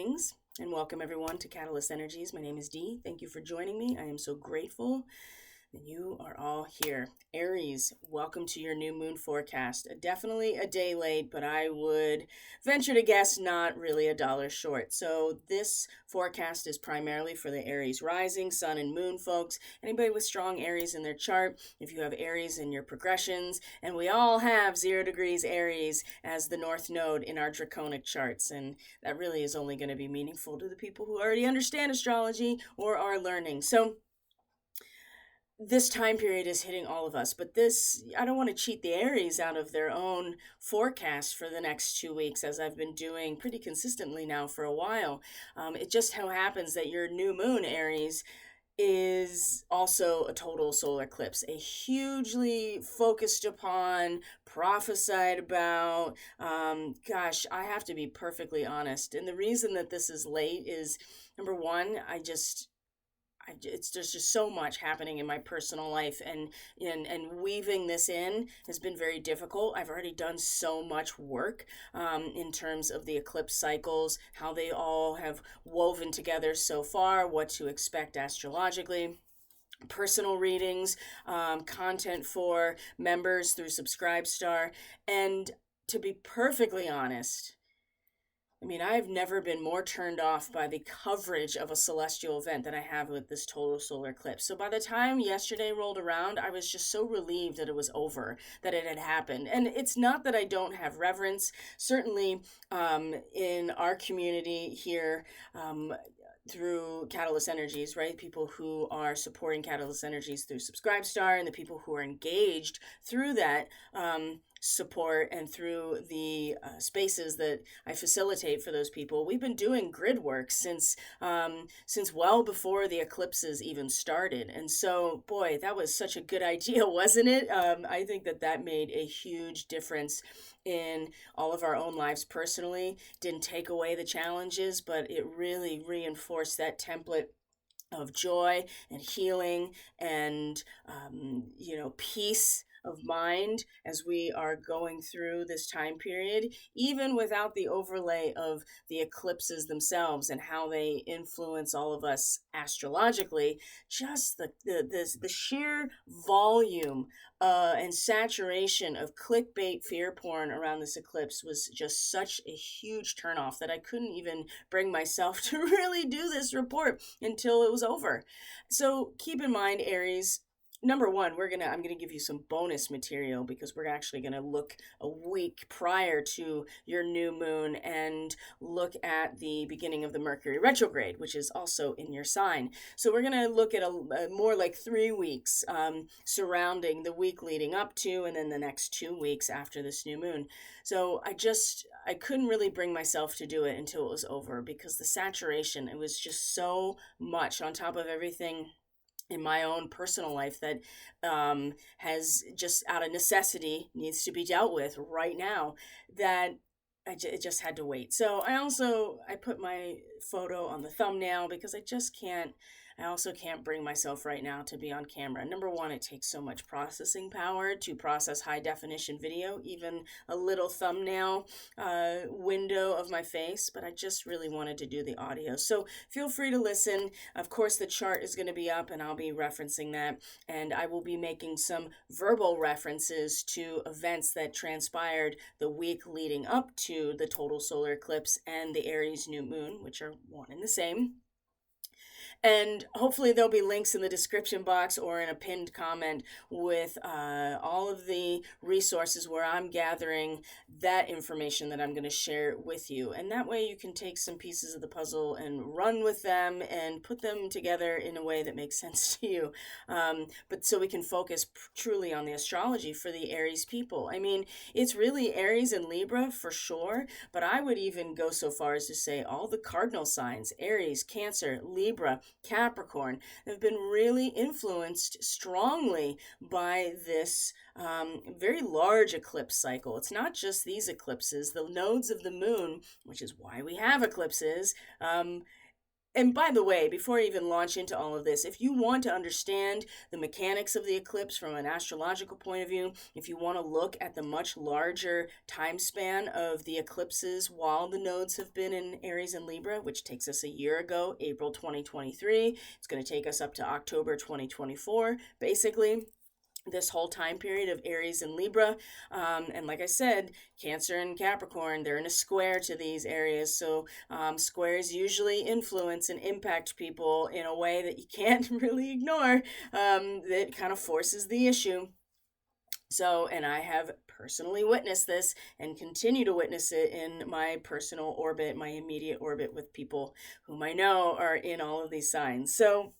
Greetings and welcome everyone to Catalyst Energies. My name is Dee. Thank you for joining me. I am so grateful that you are all here. Aries, welcome to your new moon forecast. Definitely a day late, but I would venture to guess not really a dollar short. So this forecast is primarily for the Aries rising, sun and moon folks. Anybody with strong Aries in their chart, if you have Aries in your progressions, and we all have 0 degrees Aries as the north node in our draconic charts. And that really is only going to be meaningful to the people who already understand astrology or are learning. So this time period is hitting all of us, but I don't want to cheat the Aries out of their own forecast for the next 2 weeks, as I've been doing pretty consistently now for a while. It just so happens that your new moon, Aries, is also a total solar eclipse, a hugely focused upon, prophesied about. I have to be perfectly honest. And the reason that this is late is, number one, it's just so much happening in my personal life, and weaving this in has been very difficult. I've already done so much work in terms of the eclipse cycles, how they all have woven together so far, what to expect astrologically, personal readings, content for members through Subscribestar. And to be perfectly honest, I've never been more turned off by the coverage of a celestial event than I have with this total solar eclipse. So by the time yesterday rolled around, I was just so relieved that it was over, that it had happened. And it's not that I don't have reverence. Certainly, in our community here, through Catalyst Energies, right? People who are supporting Catalyst Energies through Subscribestar, and the people who are engaged through that support and through the spaces that I facilitate for those people. We've been doing grid work since well before the eclipses even started. And so, boy, that was such a good idea, wasn't it? I think that made a huge difference in all of our own lives personally. Didn't take away the challenges, but it really reinforced that template of joy and healing and peace of mind as we are going through this time period, even without the overlay of the eclipses themselves and how they influence all of us astrologically. Just the sheer volume and saturation of clickbait fear porn around this eclipse was just such a huge turnoff that I couldn't even bring myself to really do this report until it was over. So keep in mind, Aries, number one, I'm gonna give you some bonus material, because we're actually gonna look a week prior to your new moon and look at the beginning of the Mercury retrograde, which is also in your sign. So we're gonna look at a more like 3 weeks surrounding the week leading up to, and then the next 2 weeks after this new moon. So I couldn't really bring myself to do it until it was over, because the saturation, it was just so much on top of everything in my own personal life that has just out of necessity needs to be dealt with right now, that it just had to wait. So I put my photo on the thumbnail because I also can't bring myself right now to be on camera. Number one, it takes so much processing power to process high definition video, even a little thumbnail window of my face, but I just really wanted to do the audio. So feel free to listen. Of course, the chart is going to be up and I'll be referencing that, and I will be making some verbal references to events that transpired the week leading up to the total solar eclipse and the Aries new moon, which are one and the same. And hopefully there'll be links in the description box or in a pinned comment with all of the resources where I'm gathering that information that I'm going to share with you. And that way you can take some pieces of the puzzle and run with them and put them together in a way that makes sense to you. But so we can focus truly on the astrology for the Aries people. It's really Aries and Libra for sure, but I would even go so far as to say all the cardinal signs, Aries, Cancer, Libra, Capricorn, have been really influenced strongly by this very large eclipse cycle. It's not just these eclipses, the nodes of the moon, which is why we have eclipses, And by the way, before I even launch into all of this, if you want to understand the mechanics of the eclipse from an astrological point of view, if you want to look at the much larger time span of the eclipses while the nodes have been in Aries and Libra, which takes us a year ago, April 2023, it's going to take us up to October 2024, basically this whole time period of Aries and Libra. And like I said, Cancer and Capricorn, they're in a square to these areas. So squares usually influence and impact people in a way that you can't really ignore. That kind of forces the issue. So, and I have personally witnessed this and continue to witness it in my personal orbit, my immediate orbit with people whom I know are in all of these signs. So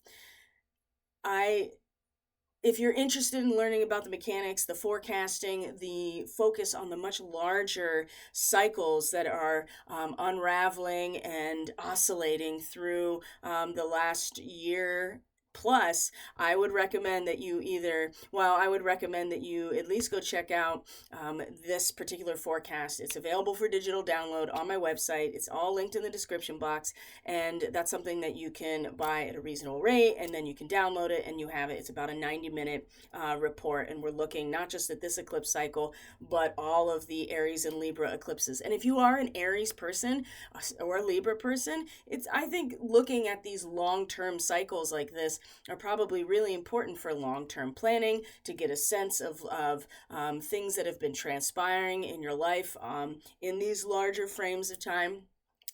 if you're interested in learning about the mechanics, the forecasting, the focus on the much larger cycles that are unraveling and oscillating through the last year plus, I would recommend that you at least go check out this particular forecast. It's available for digital download on my website. It's all linked in the description box, and that's something that you can buy at a reasonable rate, and then you can download it and you have it. It's about a 90-minute report, and we're looking not just at this eclipse cycle, but all of the Aries and Libra eclipses. And if you are an Aries person or a Libra person, I think looking at these long-term cycles like this are probably really important for long-term planning, to get a sense of things that have been transpiring in your life in these larger frames of time.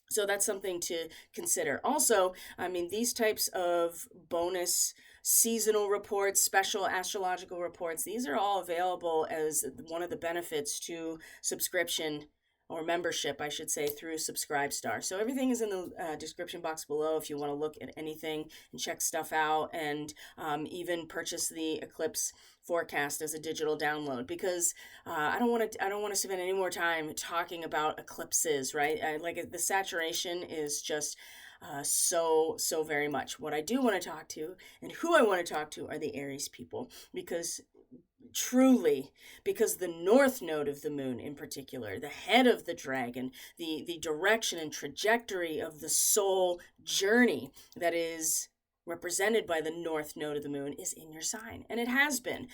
So that's something to consider. Also, I mean, these types of bonus seasonal reports, special astrological reports, these are all available as one of the benefits to subscription, or membership, I should say, through Subscribestar. So everything is in the description box below if you want to look at anything and check stuff out, and even purchase the eclipse forecast as a digital download, because I don't want to spend any more time talking about eclipses, right? The saturation is just so very much. What I do want to talk to, and who I want to talk to, are the Aries people, because the north node of the moon in particular, the head of the dragon, the direction and trajectory of the soul journey that is represented by the north node of the moon, is in your sign, and it has been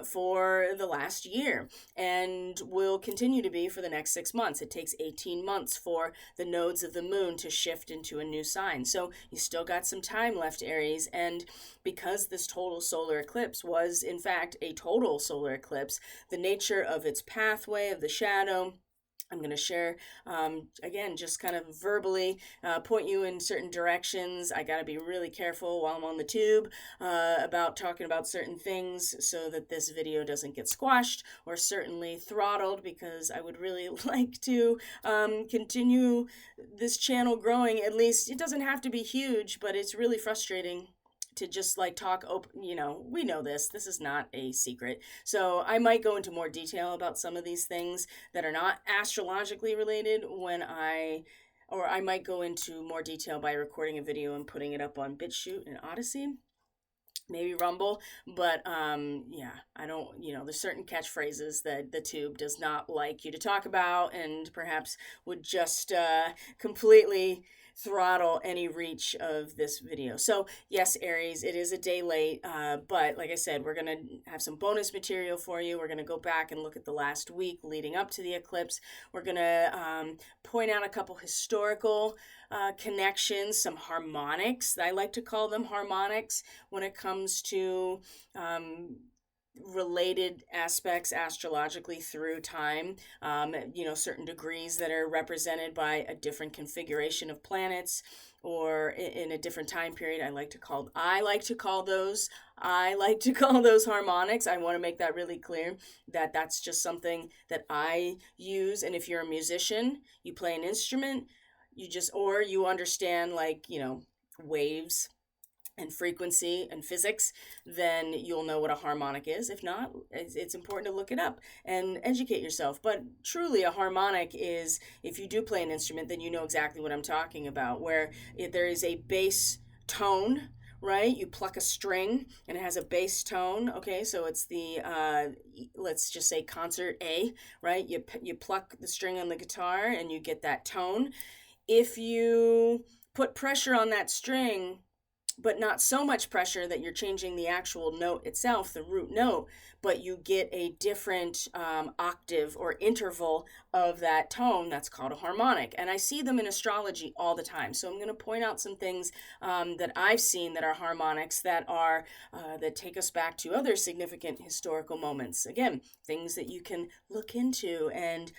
for the last year, and will continue to be for the next 6 months. It takes 18 months for the nodes of the moon to shift into a new sign, so you still got some time left, Aries. And because this total solar eclipse was in fact a total solar eclipse, the nature of its pathway of the shadow, I'm going to share, again, just kind of verbally point you in certain directions. I got to be really careful while I'm on the tube about talking about certain things, so that this video doesn't get squashed or certainly throttled, because I would really like to continue this channel growing. At least it doesn't have to be huge, but it's really frustrating to just talk open. We know this is not a secret, so I might go into more detail about some of these things that are not astrologically related or I might go into more detail by recording a video and putting it up on BitChute and Odyssey, maybe Rumble. But I don't, there's certain catchphrases that the tube does not like you to talk about, and perhaps would just completely throttle any reach of this video. So yes, Aries, it is a day late, but like I said, we're going to have some bonus material for you. We're going to go back and look at the last week leading up to the eclipse. We're going to point out a couple historical connections, some harmonics. I like to call them harmonics when it comes to related aspects astrologically through time, certain degrees that are represented by a different configuration of planets, or in a different time period. I like to call those harmonics. I want to make that really clear, that that's just something that I use. And if you're a musician, you play an instrument, or you understand waves and frequency and physics, then you'll know what a harmonic is. If not, it's important to look it up and educate yourself. But truly, a harmonic is, if you do play an instrument, then you know exactly what I'm talking about, where there is a bass tone, right? You pluck a string and it has a bass tone. Okay, so it's the let's just say concert A, right? You pluck the string on the guitar and you get that tone. If you put pressure on that string, but not so much pressure that you're changing the actual note itself, the root note, but you get a different octave or interval of that tone. That's called a harmonic. And I see them in astrology all the time. So I'm going to point out some things that I've seen that are harmonics that are that take us back to other significant historical moments. Again, things that you can look into and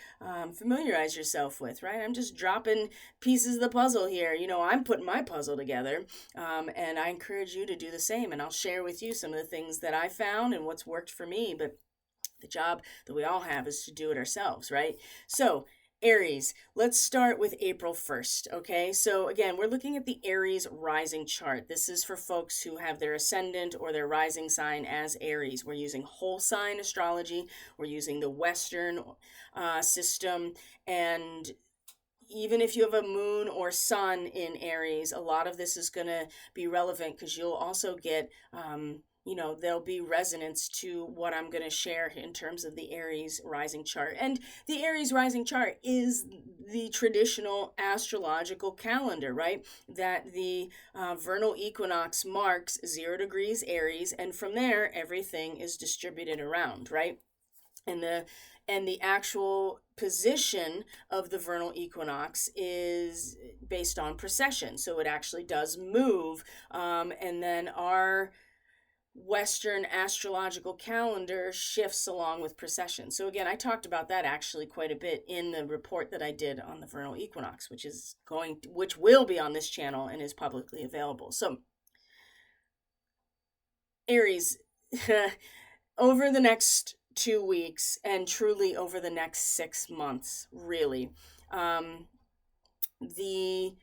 familiarize yourself with, right? I'm just dropping pieces of the puzzle here. You know, I'm putting my puzzle together, and I encourage you to do the same. And I'll share with you some of the things that I found and what's worked for me. But the job that we all have is to do it ourselves, right? So Aries, let's start with April 1st, okay? So again, we're looking at the Aries rising chart. This is for folks who have their ascendant or their rising sign as Aries. We're using whole sign astrology. We're using the Western system, and even if you have a moon or sun in Aries, a lot of this is going to be relevant because you'll also get, there'll be resonance to what I'm going to share in terms of the Aries rising chart. And the Aries rising chart is the traditional astrological calendar, right? That the vernal equinox marks 0 degrees Aries, and from there, everything is distributed around, right? And the actual position of the vernal equinox is based on precession. So it actually does move. And then our Western astrological calendar shifts along with precession. So again, I talked about that actually quite a bit in the report that I did on the vernal equinox, which will be on this channel and is publicly available. So Aries, over the next 2 weeks and truly over the next 6 months, really, the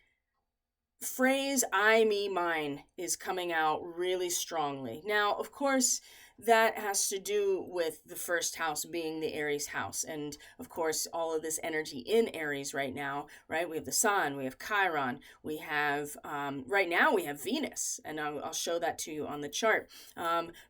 phrase I, me, mine is coming out really strongly. Now, of course, that has to do with the first house being the Aries house. And of course, all of this energy in Aries right now, right? We have the sun, we have Chiron, we have, right now we have Venus, and I'll show that to you on the chart.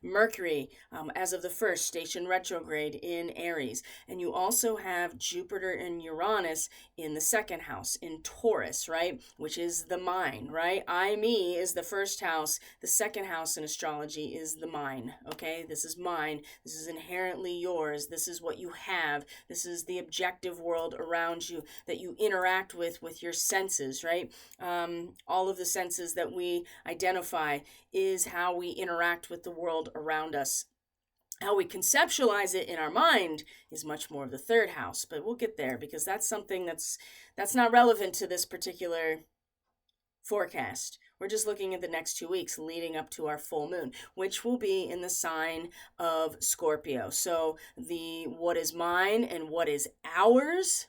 Mercury, as of the 1st, station retrograde in Aries. And you also have Jupiter and Uranus in the 2nd house in Taurus, right? Which is the mind, right? I, me is the 1st house. The 2nd house in astrology is the mind, okay? This is mine. This is inherently yours. This is what you have. This is the objective world around you that you interact with your senses, right? All of the senses that we identify is how we interact with the world around us. How we conceptualize it in our mind is much more of the 3rd house, but we'll get there because that's something that's not relevant to this particular forecast. We're just looking at the next 2 weeks leading up to our full moon, which will be in the sign of Scorpio. So the what is mine and what is ours,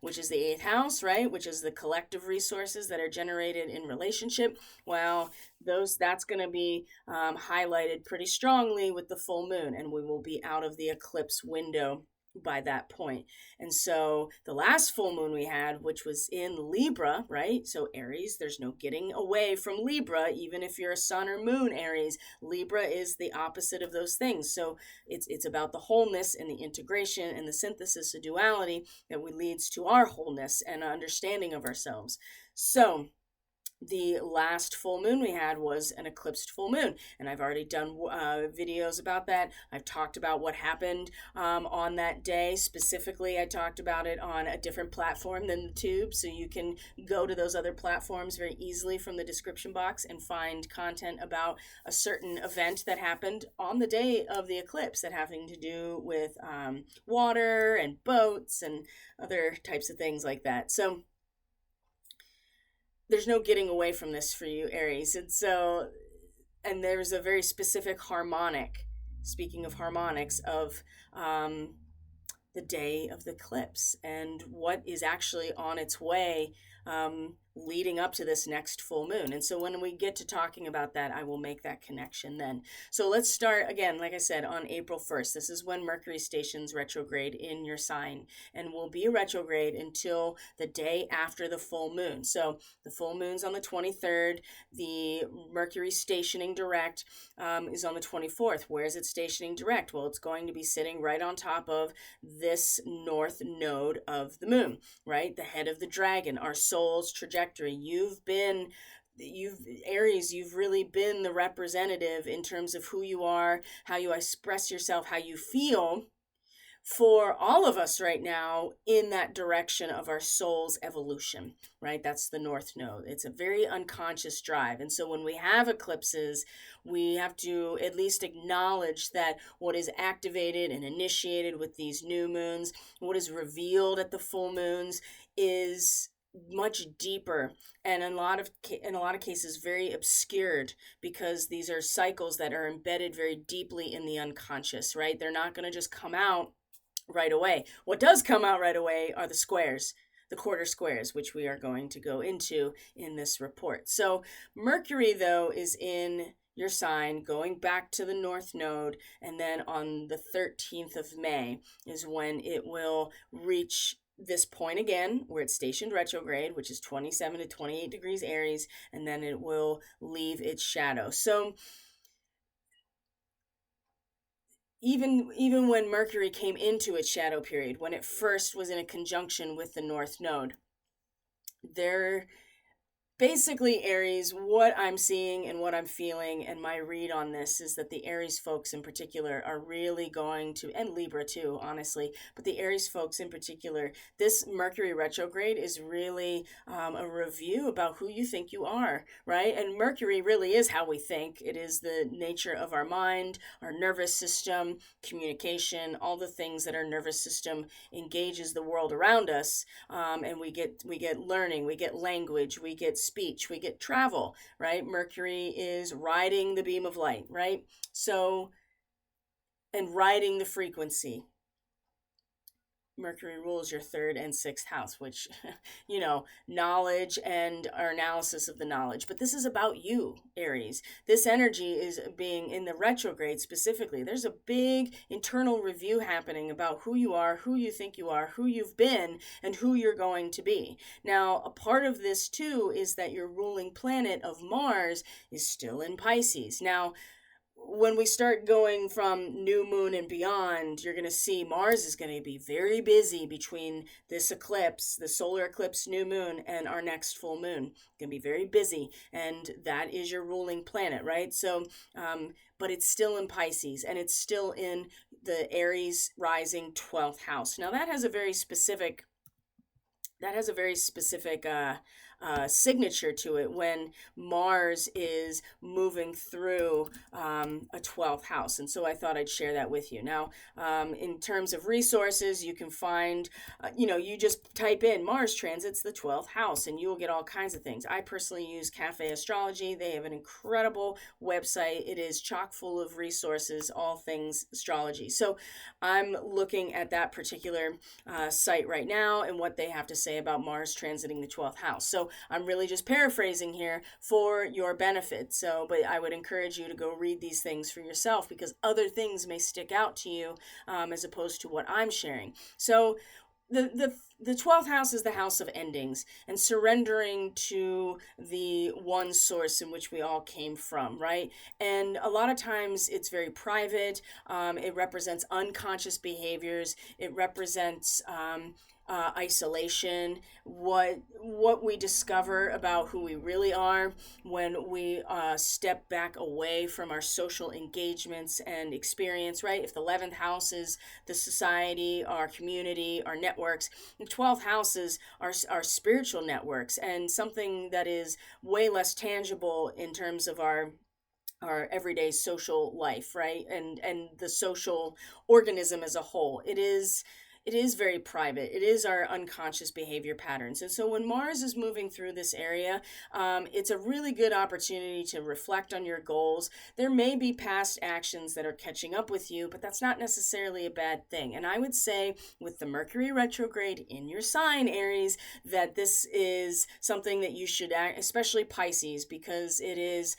which is the 8th house, right? Which is the collective resources that are generated in relationship. Well, that's going to be highlighted pretty strongly with the full moon, and we will be out of the eclipse window by that point. And so the last full moon we had, which was in Libra, right? So Aries, there's no getting away from Libra, even if you're a sun or moon Aries. Libra is the opposite of those things. So it's about the wholeness and the integration and the synthesis of duality that leads to our wholeness and understanding of ourselves. So the last full moon we had was an eclipsed full moon, and I've already done videos about that. I've talked about what happened on that day. Specifically, I talked about it on a different platform than the Tube, so you can go to those other platforms very easily from the description box and find content about a certain event that happened on the day of the eclipse that having to do with water and boats and other types of things like that. So there's no getting away from this for you, Aries. And there's a very specific harmonic, speaking of harmonics, of the day of the eclipse and what is actually on its way leading up to this next full moon. And so when we get to talking about that, I will make that connection then. So let's start again, like I said, on April 1st. This is when Mercury stations retrograde in your sign and will be retrograde until the day after the full moon. So the full moon's on the 23rd. The Mercury stationing direct is on the 24th. Where is it stationing direct? Well, it's going to be sitting right on top of this north node of the moon, right? The head of the dragon, our soul's trajectory, trajectory. Aries, you've really been the representative in terms of who you are, how you express yourself, how you feel for all of us right now in that direction of our soul's evolution, right? That's the North Node. It's a very unconscious drive. And so when we have eclipses, we have to at least acknowledge that what is activated and initiated with these new moons, what is revealed at the full moons, is much deeper and in a lot of cases very obscured, because these are cycles that are embedded very deeply in the unconscious, right? They're not going to just come out right away. What does come out right away are the squares, the quarter squares, which we are going to go into in this report. So Mercury, though, is in your sign, going back to the North Node, and then on the 13th of May is when it will reach this point again, where it's stationed retrograde, which is 27 to 28 degrees Aries, and then it will leave its shadow. So even when Mercury came into its shadow period, when it first was in a conjunction with the North Node, there basically, Aries, what I'm seeing and what I'm feeling and my read on this is that the Aries folks in particular are really going to, and Libra too, honestly, but the Aries folks in particular, this Mercury retrograde is really a review about who you think you are, right? And Mercury really is how we think. It is the nature of our mind, our nervous system, communication, all the things that our nervous system engages the world around us, and we get learning, we get language, we get speech, we get travel, right? Mercury is riding the beam of light, right? So, and riding the frequency. Mercury rules your third and sixth house, which, knowledge and our analysis of the knowledge. But this is about you, Aries. This energy is being in the retrograde specifically. There's a big internal review happening about who you are, who you think you are, who you've been, and who you're going to be. Now, a part of this too is that your ruling planet of Mars is still in Pisces. Now, when we start going from new moon and beyond, you're going to see Mars is going to be very busy between this eclipse, the solar eclipse new moon, and our next full moon. Going to be very busy, and that is your ruling planet, right? So, but it's still in Pisces, and it's still in the Aries rising 12th house. Now that has a very specific signature to it when Mars is moving through a 12th house. And so I thought I'd share that with you. Now, in terms of resources, you can find, you just type in Mars transits the 12th house and you will get all kinds of things. I personally use Cafe Astrology. They have an incredible website. It is chock full of resources, all things astrology. So I'm looking at that particular site right now and what they have to say about Mars transiting the 12th house. So I'm really just paraphrasing here for your benefit. So, but I would encourage you to go read these things for yourself, because other things may stick out to you as opposed to what I'm sharing. So the 12th house is the house of endings and surrendering to the one source in which we all came from, right? And a lot of times it's very private. It represents unconscious behaviors. It represents isolation, what we discover about who we really are when we step back away from our social engagements and experience, right? If the 11th house is the society, our community, our networks, the 12th house is our spiritual networks, and something that is way less tangible in terms of our everyday social life, right? And the social organism as a whole. It is very private. It is our unconscious behavior patterns. And so when Mars is moving through this area, it's a really good opportunity to reflect on your goals. There may be past actions that are catching up with you, but that's not necessarily a bad thing. And I would say with the Mercury retrograde in your sign, Aries, that this is something that you should act, especially Pisces, because it is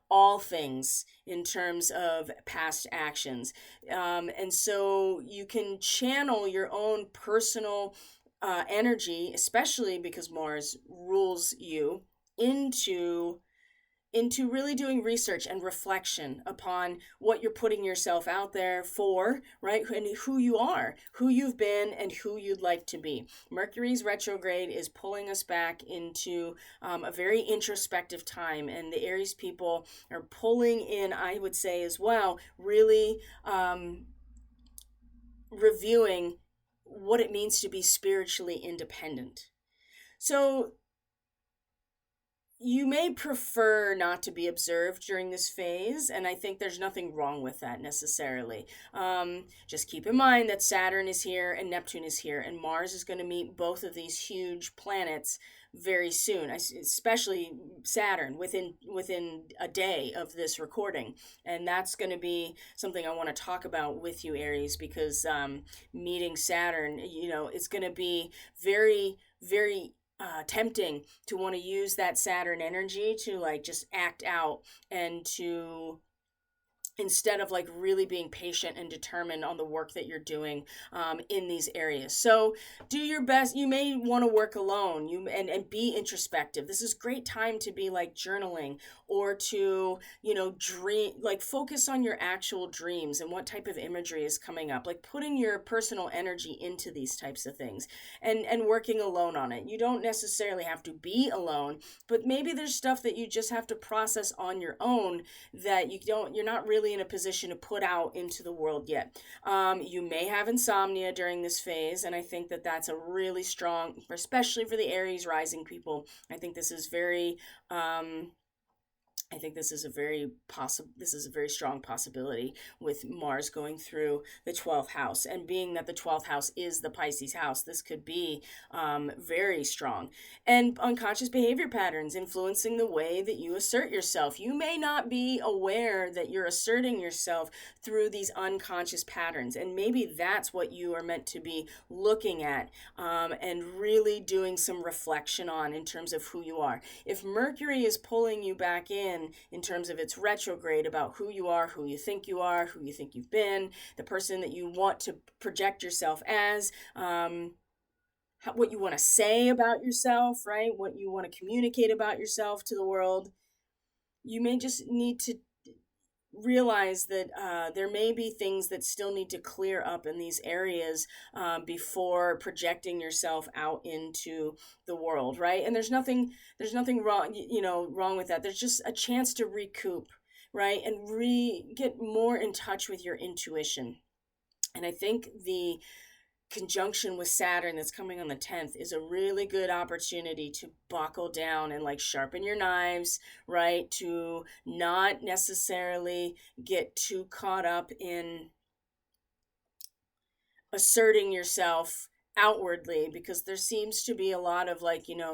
all things in terms of past actions. And so you can channel your own personal energy, especially because Mars rules you, into into really doing research and reflection upon what you're putting yourself out there for, right? And who you are, who you've been, and who you'd like to be. Mercury's retrograde is pulling us back into a very introspective time, and the Aries people are pulling in, I would say as well, really reviewing what it means to be spiritually independent. So you may prefer not to be observed during this phase, and I think there's nothing wrong with that necessarily. Just keep in mind that Saturn is here and Neptune is here, and Mars is going to meet both of these huge planets very soon, especially Saturn within a day of this recording. And that's going to be something I want to talk about with you, Aries, because meeting Saturn, it's going to be very, very tempting to want to use that Saturn energy to like just act out and to, instead of like really being patient and determined on the work that you're doing in these areas. So do your best. You may want to work alone and be introspective. This is great time to be like journaling or to, dream, like focus on your actual dreams and what type of imagery is coming up, like putting your personal energy into these types of things and working alone on it. You don't necessarily have to be alone, but maybe there's stuff that you just have to process on your own that you're not really in a position to put out into the world yet. You may have insomnia during this phase, and I think that that's a really strong, especially for the Aries rising people. I think this is very a very strong possibility with Mars going through the 12th house, and being that the 12th house is the Pisces house, this could be very strong. And unconscious behavior patterns influencing the way that you assert yourself. You may not be aware that you're asserting yourself through these unconscious patterns, and maybe that's what you are meant to be looking at and really doing some reflection on in terms of who you are. If Mercury is pulling you back in terms of its retrograde about who you are, who you think you are, who you think you've been, the person that you want to project yourself as, what you want to say about yourself, right? What you want to communicate about yourself to the world. You may just need to realize that there may be things that still need to clear up in these areas before projecting yourself out into the world, right? And there's nothing wrong with that. There's just a chance to recoup, right? And get more in touch with your intuition. And I think the conjunction with Saturn that's coming on the 10th is a really good opportunity to buckle down and like sharpen your knives, right? To not necessarily get too caught up in asserting yourself outwardly, because there seems to be a lot of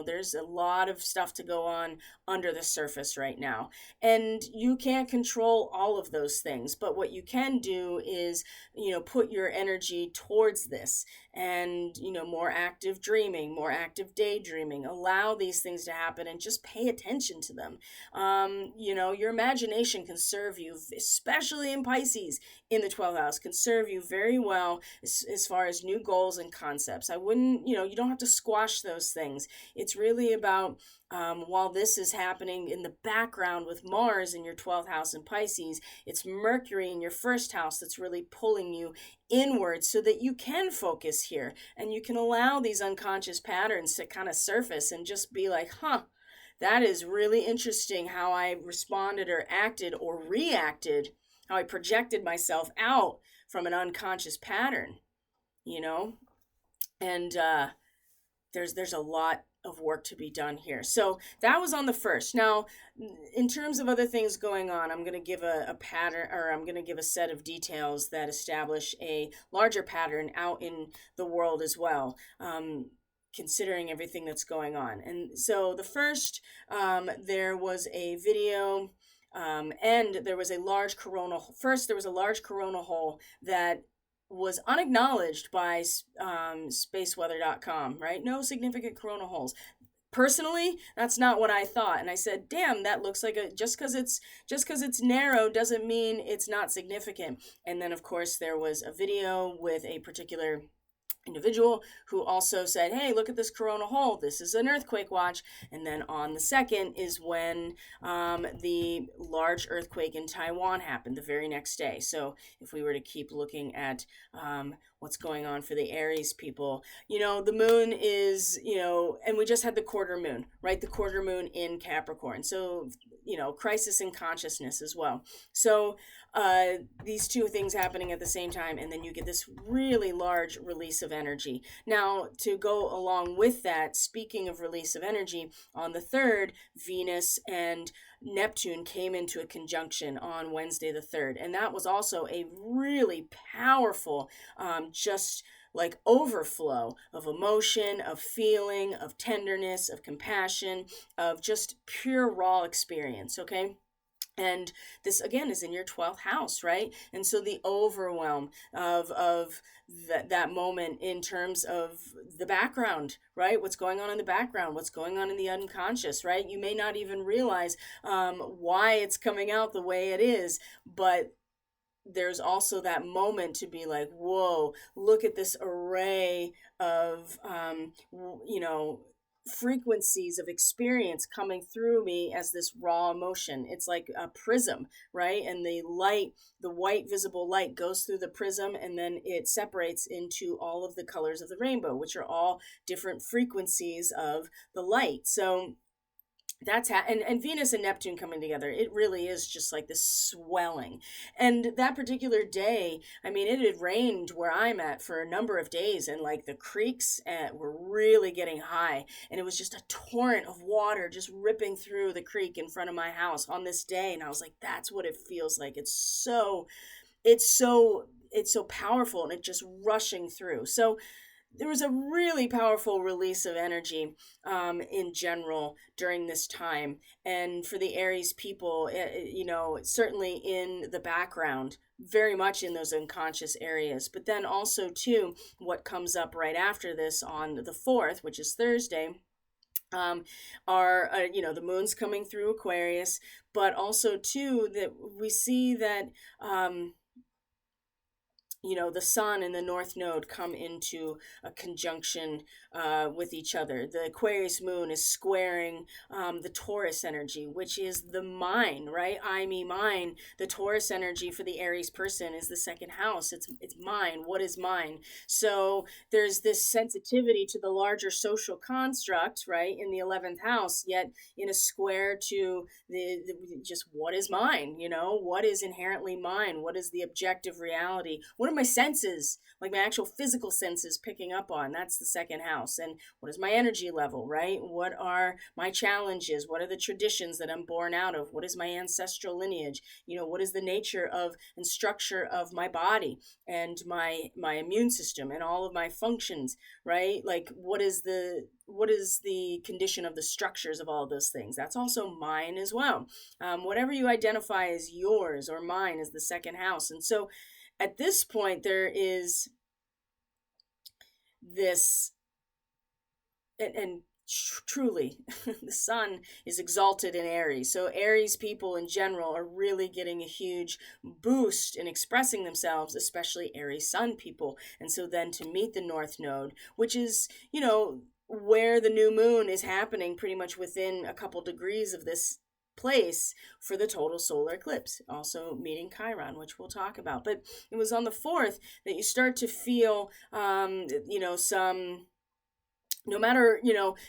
there's a lot of stuff to go on under the surface right now, and you can't control all of those things, but what you can do is put your energy towards this, and more active dreaming, more active daydreaming. Allow these things to happen and just pay attention to them. Your imagination can serve you, especially in Pisces in the 12th house, can serve you very well as far as new goals and concepts. I wouldn't, you don't have to squash those things. It's really about, while this is happening in the background with Mars in your 12th house in Pisces, it's Mercury in your first house that's really pulling you inward so that you can focus here and you can allow these unconscious patterns to kind of surface and just be like, that is really interesting how I responded or acted or reacted, how I projected myself out from an unconscious pattern, and there's a lot of work to be done here. So that was on the first. Now, in terms of other things going on, I'm going to give a pattern, or I'm going to give a set of details that establish a larger pattern out in the world as well, considering everything that's going on. And so the first, there was a video, and there was a large coronal hole that was unacknowledged by spaceweather.com, right? No significant coronal holes. Personally, that's not what I thought. And I said, damn, that looks like just because it's narrow doesn't mean it's not significant. And then of course there was a video with a particular individual who also said, hey, look at this coronal hole, this is an earthquake watch. And then on the 2nd is when the large earthquake in Taiwan happened the very next day. So if we were to keep looking at what's going on for the Aries people, the moon is, and we just had the quarter moon, right? The quarter moon in Capricorn. So, crisis in consciousness as well. So these two things happening at the same time, and then you get this really large release of energy. Now, to go along with that, speaking of release of energy, on the 3rd, Venus and Neptune came into a conjunction on Wednesday the 3rd, and that was also a really powerful, just like overflow of emotion, of feeling, of tenderness, of compassion, of just pure raw experience, okay? And this again is in your 12th house, right? And so the overwhelm of that moment in terms of the background, right? What's going on in the background, what's going on in the unconscious, right? You may not even realize why it's coming out the way it is, but there's also that moment to be like, whoa, look at this array of frequencies of experience coming through me as this raw emotion. It's like a prism, right? And the light, the white visible light, goes through the prism, and then it separates into all of the colors of the rainbow, which are all different frequencies of the light. So that's and Venus and Neptune coming together, it really is just like this swelling. And that particular day, I mean, it had rained where I'm at for a number of days, and like the creeks were really getting high, and it was just a torrent of water just ripping through the creek in front of my house on this day. And I was like, that's what it feels like. It's so powerful, and it's just rushing through. So there was a really powerful release of energy in general during this time. And for the Aries people, certainly in the background, very much in those unconscious areas. But then also, too, what comes up right after this on the 4th, which is Thursday, are the moon's coming through Aquarius, but also, too, that we see that the sun and the north node come into a conjunction with each other. The Aquarius moon is squaring the Taurus energy, which is the mine, right? I, me, mine. The Taurus energy for the Aries person is the 2nd house. It's mine. What is mine? So there's this sensitivity to the larger social construct, right, in the 11th house, yet in a square to the just what is mine? What is inherently mine? What is the objective reality? What are my senses, like my actual physical senses, picking up on? That's the 2nd house. And what is my energy level, right? What are my challenges? What are the traditions that I'm born out of? What is my ancestral lineage? What is the nature of and structure of my body and my immune system and all of my functions, right? Like what is the condition of the structures of all of those things? That's also mine as well. Whatever you identify as yours or mine is the 2nd house. And so at this point, there is this, and truly, the sun is exalted in Aries. So Aries people in general are really getting a huge boost in expressing themselves, especially Aries sun people. And so then to meet the North Node, which is, where the new moon is happening pretty much within a couple degrees of this place for the total solar eclipse, also meeting Chiron, which we'll talk about. But it was on the 4th that you start to feel, some, no matter,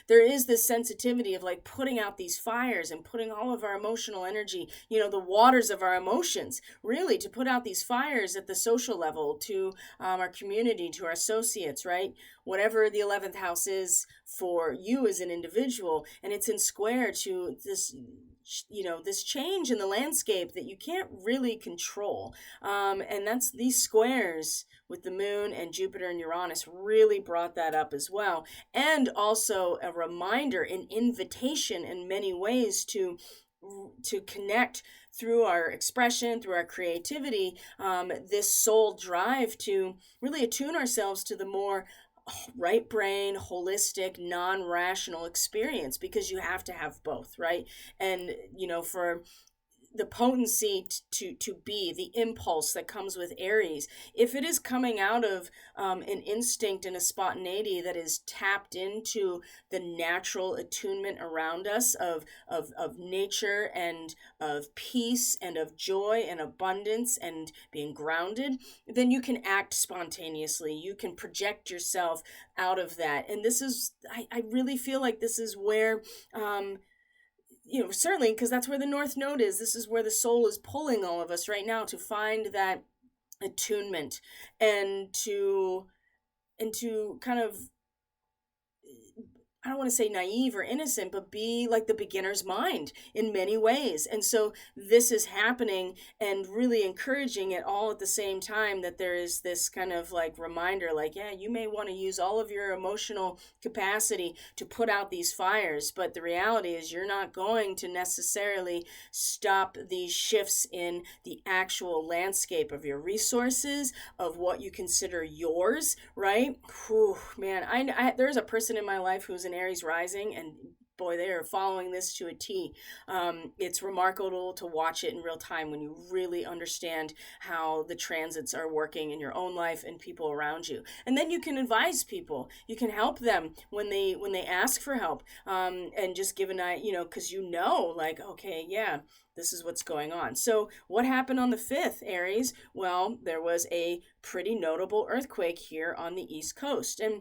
there is this sensitivity of like putting out these fires and putting all of our emotional energy, the waters of our emotions, really to put out these fires at the social level to our community, to our associates, right? Whatever the 11th house is for you as an individual, and it's in square to this this change in the landscape that you can't really control. And that's these squares with the moon and Jupiter and Uranus really brought that up as well. And also a reminder, an invitation in many ways to connect through our expression, through our creativity, this soul drive to really attune ourselves to the more right brain, holistic, non-rational experience, because you have to have both, right? And for the potency to be, the impulse that comes with Aries, if it is coming out of an instinct and a spontaneity that is tapped into the natural attunement around us of nature and of peace and of joy and abundance and being grounded, then you can act spontaneously. You can project yourself out of that. And this is, I really feel like this is where, certainly because that's where the North Node is. This is where the soul is pulling all of us right now to find that attunement and to kind of, I don't want to say naive or innocent, but be like the beginner's mind in many ways. And so this is happening and really encouraging it all at the same time, that there is this kind of like reminder, like, yeah, you may want to use all of your emotional capacity to put out these fires, but the reality is you're not going to necessarily stop these shifts in the actual landscape of your resources, of what you consider yours, right? Whew, man, there's a person in my life who's an Aries rising, and boy, they are following this to a T. It's remarkable to watch it in real time when you really understand how the transits are working in your own life and people around you. And then you can advise people. You can help them when they ask for help, and just give an eye, because like, okay, yeah, this is what's going on. So what happened on the 5th, Aries? Well, there was a pretty notable earthquake here on the East Coast. And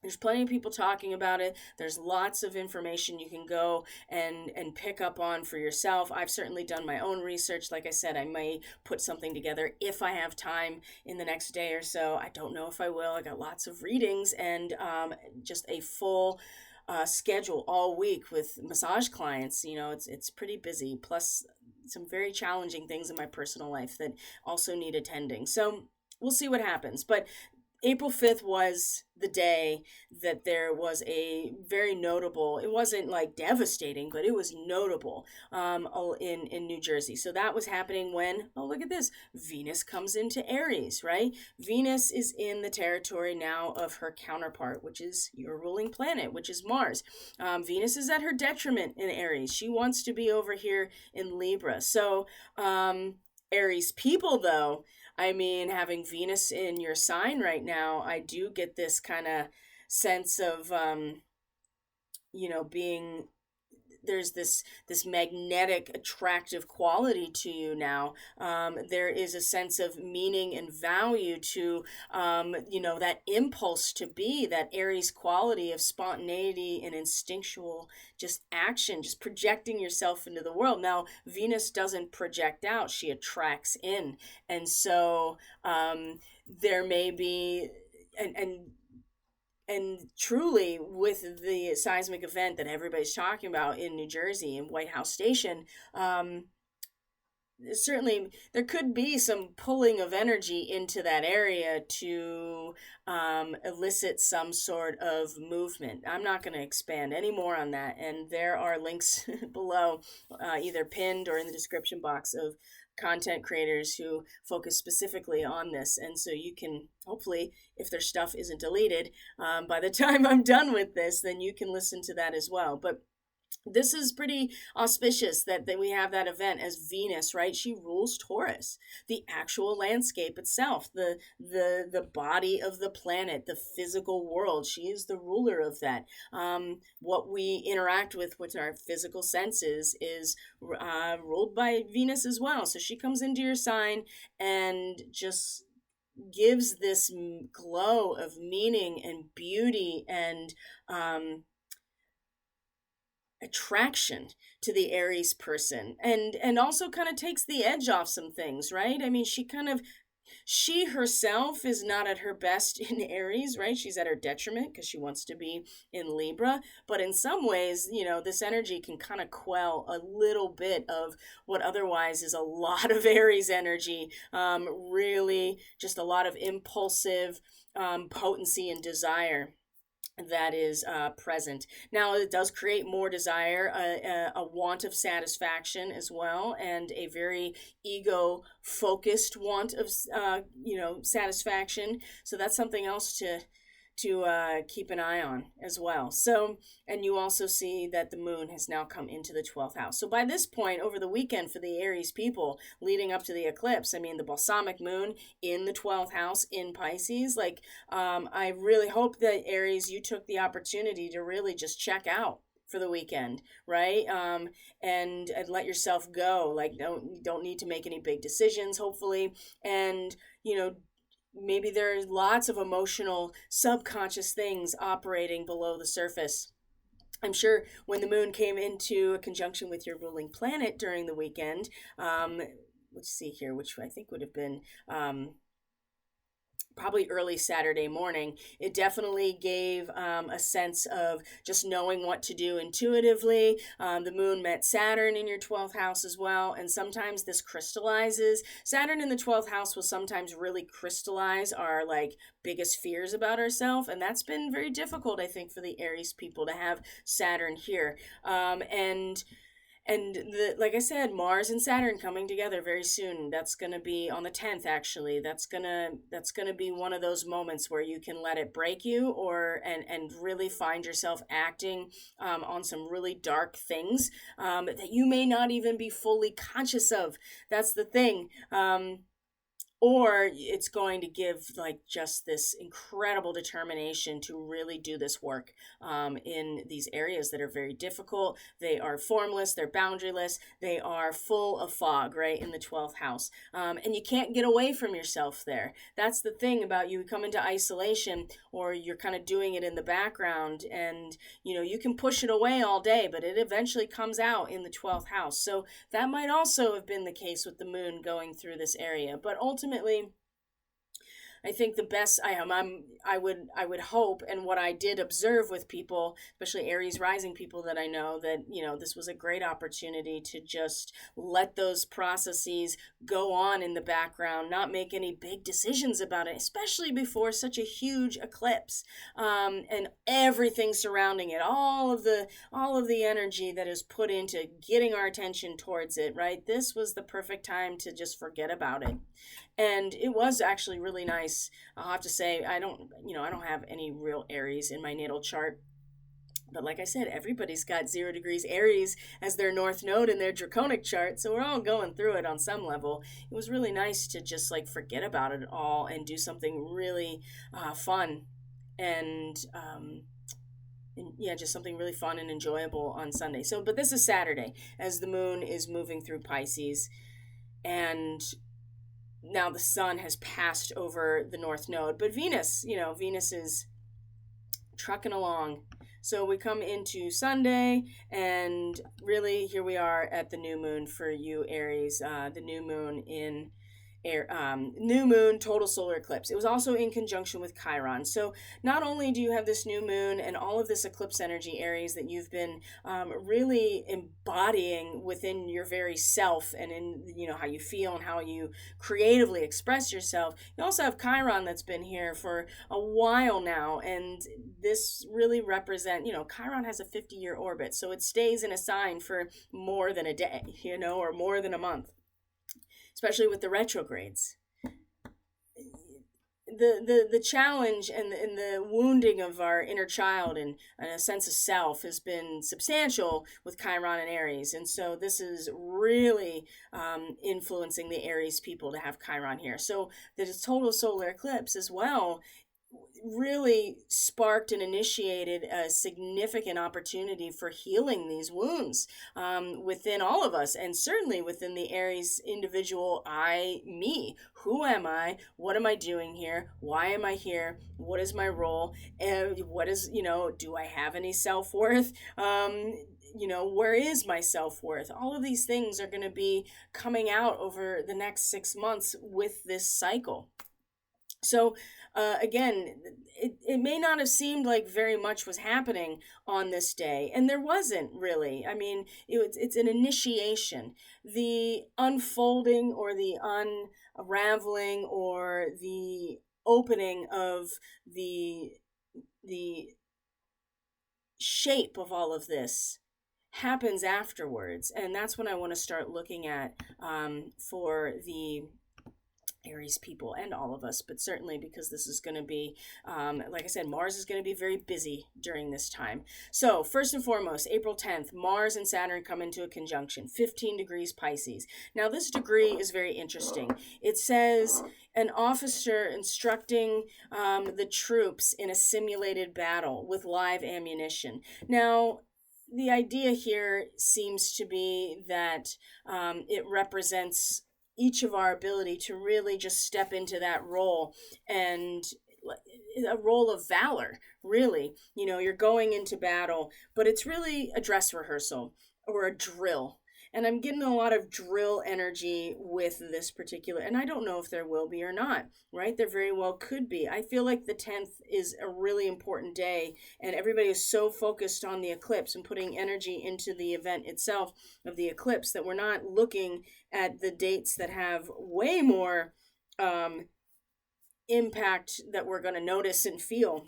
there's plenty of people talking about it. There's lots of information you can go and pick up on for yourself. I've certainly done my own research. Like I said, I may put something together if I have time in the next day or so. I don't know if I will. I got lots of readings and just a full schedule all week with massage clients. It's pretty busy. Plus some very challenging things in my personal life that also need attending. So we'll see what happens. But April 5th was the day that there was a very notable, it wasn't like devastating, but it was notable in New Jersey. So that was happening when, oh, look at this, Venus comes into Aries, right? Venus is in the territory now of her counterpart, which is your ruling planet, which is Mars. Venus is at her detriment in Aries. She wants to be over here in Libra. So Aries people, though, having Venus in your sign right now, I do get this kind of sense of, being, there's this magnetic, attractive quality to you now. There is a sense of meaning and value to, that impulse to be, that Aries quality of spontaneity and instinctual just action, just projecting yourself into the world. Now, Venus doesn't project out, she attracts in. And so there may be, and truly, with the seismic event that everybody's talking about in New Jersey and White House Station, certainly there could be some pulling of energy into that area to elicit some sort of movement. I'm not going to expand any more on that, and there are links below, either pinned or in the description box, of content creators who focus specifically on this. And so you can, hopefully, if their stuff isn't deleted by the time I'm done with this, then you can listen to that as well. But this is pretty auspicious that we have that event, as Venus, right? She rules Taurus, the actual landscape itself, the body of the planet, the physical world. She is the ruler of that. What we interact with our physical senses is ruled by Venus as well. So she comes into your sign and just gives this glow of meaning and beauty and attraction to the Aries person, and also kind of takes the edge off some things, right? She herself is not at her best in Aries, right? She's at her detriment because she wants to be in Libra. But in some ways, this energy can kind of quell a little bit of what otherwise is a lot of Aries energy. Really just a lot of impulsive potency and desire that is present. Now, it does create more desire, a want of satisfaction as well, and a very ego-focused want of, satisfaction. So that's something else keep an eye on as well. So, and you also see that the moon has now come into the 12th house. So by this point, over the weekend for the Aries people leading up to the eclipse, I mean, the balsamic moon in the 12th house in Pisces, like, I really hope that Aries, you took the opportunity to really just check out for the weekend, right? And let yourself go. Like, don't need to make any big decisions, hopefully. And, maybe there's lots of emotional subconscious things operating below the surface. I'm sure when the moon came into a conjunction with your ruling planet during the weekend, let's see here, which I think would have been probably early Saturday morning, it definitely gave a sense of just knowing what to do intuitively. The moon met Saturn in your 12th house as well, and sometimes this crystallizes. Saturn in the 12th house will sometimes really crystallize our like biggest fears about ourselves, and that's been very difficult, I think, for the Aries people to have Saturn here. And like I said, Mars and Saturn coming together very soon. That's gonna be on the 10th. Actually, that's gonna be one of those moments where you can let it break you, and really find yourself acting on some really dark things that you may not even be fully conscious of. That's the thing. Or it's going to give like just this incredible determination to really do this work in these areas that are very difficult. They are formless, they're boundaryless, they are full of fog, right, in the 12th house. And you can't get away from yourself there. That's the thing about you come into isolation, or you're kind of doing it in the background, and you can push it away all day, but it eventually comes out in the 12th house. So that might also have been the case with the moon going through this area. But ultimately, I think the best I would hope, and what I did observe with people, especially Aries rising people that I know, that this was a great opportunity to just let those processes go on in the background, not make any big decisions about it, especially before such a huge eclipse, and everything surrounding it, all of the energy that is put into getting our attention towards it. Right, this was the perfect time to just forget about it. And it was actually really nice. I'll have to say, I don't have any real Aries in my natal chart. But like I said, everybody's got 0 degrees Aries as their north node in their draconic chart. So we're all going through it on some level. It was really nice to just like forget about it all and do something really fun. And yeah, just something really fun and enjoyable on Sunday. So, but this is Saturday as the moon is moving through Pisces. And now the sun has passed over the north node, but Venus is trucking along. So we come into Sunday, and really here we are at the new moon for you Aries, the new moon in new moon total solar eclipse. It was also in conjunction with Chiron. So not only do you have this new moon and all of this eclipse energy, Aries, that you've been really embodying within your very self, and in how you feel and how you creatively express yourself, you also have Chiron that's been here for a while now, and this really represent Chiron has a 50-year orbit, so it stays in a sign for more than a day, or more than a month, especially with the retrogrades. The challenge and the wounding of our inner child and a sense of self has been substantial with Chiron and Aries, and so this is really influencing the Aries people to have Chiron here. So the total solar eclipse as well really sparked and initiated a significant opportunity for healing these wounds within all of us, and certainly within the Aries individual me. Who am I? What am I doing here? Why am I here? What is my role? And what is, do I have any self-worth? Where is my self-worth? All of these things are going to be coming out over the next 6 months with this cycle. So again, it may not have seemed like very much was happening on this day, and there wasn't really. I mean, it's an initiation. The unfolding or the unraveling or the opening of the shape of all of this happens afterwards, and that's when I want to start looking at for the Aries people and all of us, but certainly because this is going to be, like I said, Mars is going to be very busy during this time. So first and foremost, April 10th, Mars and Saturn come into a conjunction, 15 degrees Pisces. Now this degree is very interesting. It says an officer instructing the troops in a simulated battle with live ammunition. Now, the idea here seems to be that it represents each of our ability to really just step into that role, and a role of valor, really. You're going into battle, but it's really a dress rehearsal or a drill. And I'm getting a lot of drill energy with this particular, and I don't know if there will be or not, right? There very well could be. I feel like the 10th is a really important day, and everybody is so focused on the eclipse and putting energy into the event itself of the eclipse that we're not looking at the dates that have way more impact that we're going to notice and feel.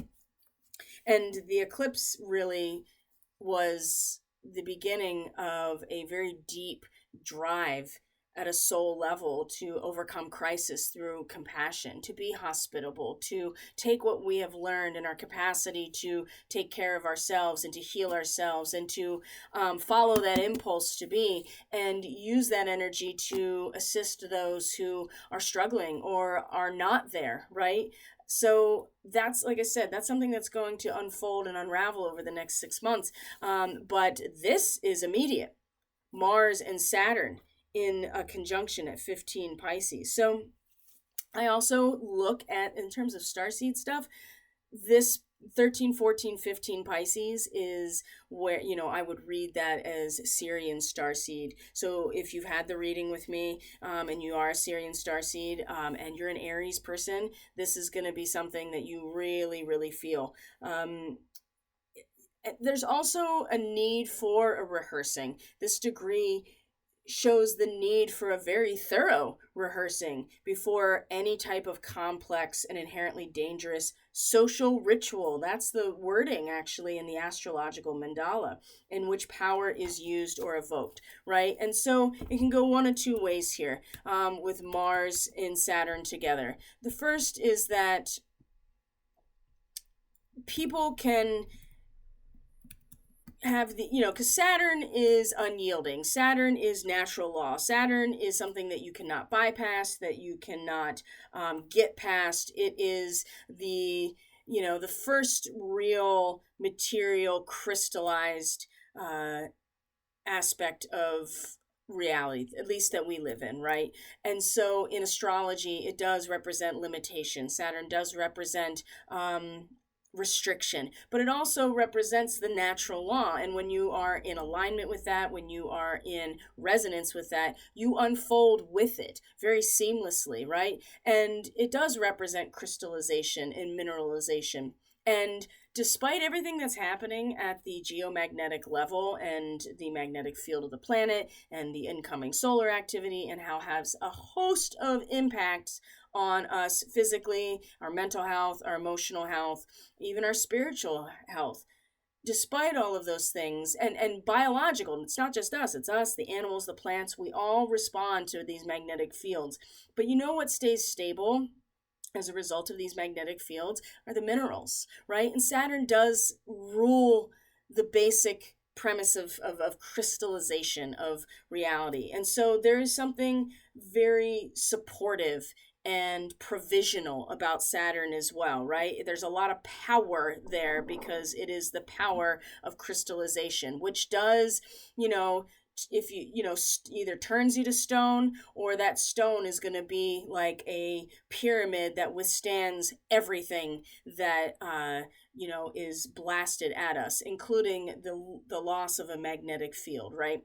And the eclipse really was the beginning of a very deep drive at a soul level to overcome crisis through compassion, to be hospitable, to take what we have learned in our capacity to take care of ourselves and to heal ourselves, and to follow that impulse to be, and use that energy to assist those who are struggling or are not there, right? So that's, like I said, that's something that's going to unfold and unravel over the next 6 months. But this is immediate. Mars and Saturn in a conjunction at 15 Pisces. So I also look at, in terms of starseed stuff, this 13, 14, 15 Pisces is where, I would read that as Syrian starseed. So if you've had the reading with me and you are a Syrian starseed and you're an Aries person, this is going to be something that you really, really feel. There's also a need for a rehearsing. This degree shows the need for a very thorough rehearsing before any type of complex and inherently dangerous social ritual. That's the wording actually in the astrological mandala, in which power is used or evoked, right? And so it can go one of two ways here with Mars and Saturn together. The first is that people can have because Saturn is unyielding. Saturn is natural law. Saturn is something that you cannot bypass, that you cannot get past. It is the first real material crystallized aspect of reality, at least that we live in, right? And so in astrology, it does represent limitation. Saturn does represent restriction, but it also represents the natural law. And when you are in alignment with that, when you are in resonance with that, you unfold with it very seamlessly, right? And it does represent crystallization and mineralization. And despite everything that's happening at the geomagnetic level and the magnetic field of the planet and the incoming solar activity, and how it has a host of impacts on us physically, our mental health, our emotional health, even our spiritual health. Despite all of those things, and biological, it's not just us, it's us, the animals, the plants, we all respond to these magnetic fields. But you know what stays stable as a result of these magnetic fields are the minerals, right? And Saturn does rule the basic premise of crystallization of reality. And so there is something very supportive and provisional about Saturn as well, right? There's a lot of power there because it is the power of crystallization, which does, if either turns you to stone, or that stone is going to be like a pyramid that withstands everything that is blasted at us, including the loss of a magnetic field, right?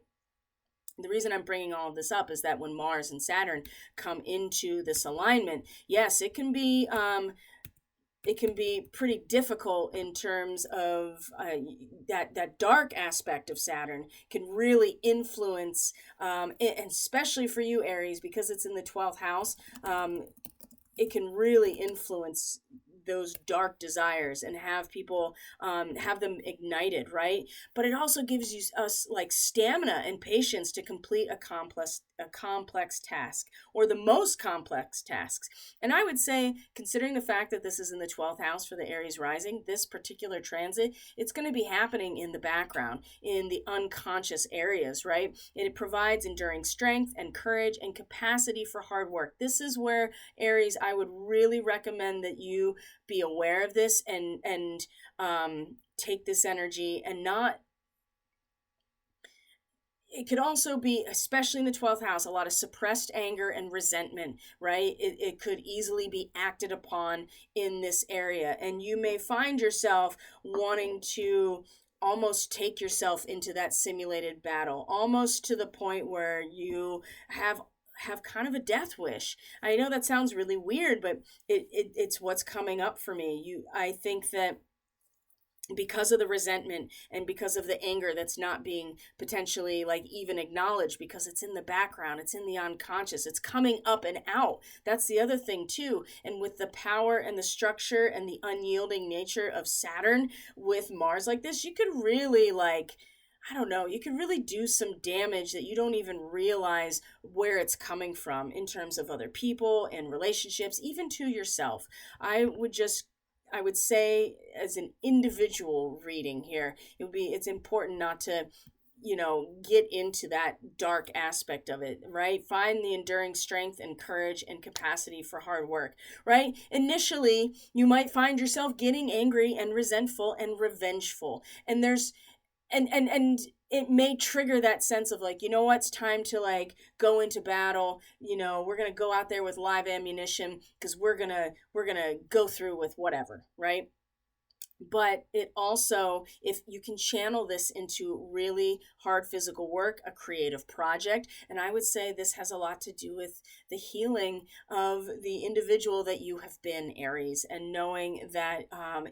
The reason I'm bringing all of this up is that when Mars and Saturn come into this alignment, yes, it can be pretty difficult in terms of that dark aspect of Saturn can really influence, and especially for you, Aries, because it's in the 12th house, it can really influence those dark desires and have people have them ignited, right? But it also gives us like stamina and patience to complete a complex task, or the most complex tasks. And I would say, considering the fact that this is in the 12th house for the Aries rising, this particular transit, it's going to be happening in the background, in the unconscious areas, right? It provides enduring strength and courage and capacity for hard work. This is where, Aries, I would really recommend that you be aware of this and take this energy and not. It could also be, especially in the 12th house, a lot of suppressed anger and resentment, right? It could easily be acted upon in this area. And you may find yourself wanting to almost take yourself into that simulated battle, almost to the point where you have kind of a death wish. I know that sounds really weird, but it's what's coming up for me. I think that because of the resentment and because of the anger that's not being potentially like even acknowledged, because it's in the background, it's in the unconscious, it's coming up and out. That's the other thing too. And with the power and the structure and the unyielding nature of Saturn with Mars like this, you could really I don't know, you could really do some damage that you don't even realize where it's coming from in terms of other people and relationships, even to yourself. I would say, as an individual reading here, it's important not to, get into that dark aspect of it, right? Find the enduring strength and courage and capacity for hard work, right? Initially, you might find yourself getting angry and resentful and revengeful. And there's and it may trigger that sense of it's time to go into battle. We're going to go out there with live ammunition because we're going to go through with whatever, right? But it also, if you can channel this into really hard physical work, a creative project, and I would say this has a lot to do with the healing of the individual that you have been, Aries, and knowing that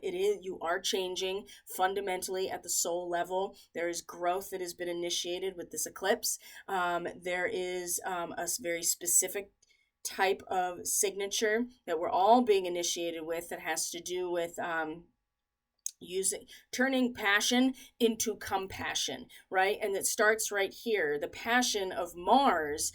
you are changing fundamentally at the soul level. There is growth that has been initiated with this eclipse. There is a very specific type of signature that we're all being initiated with that has to do with turning passion into compassion, right? And it starts right here. The passion of Mars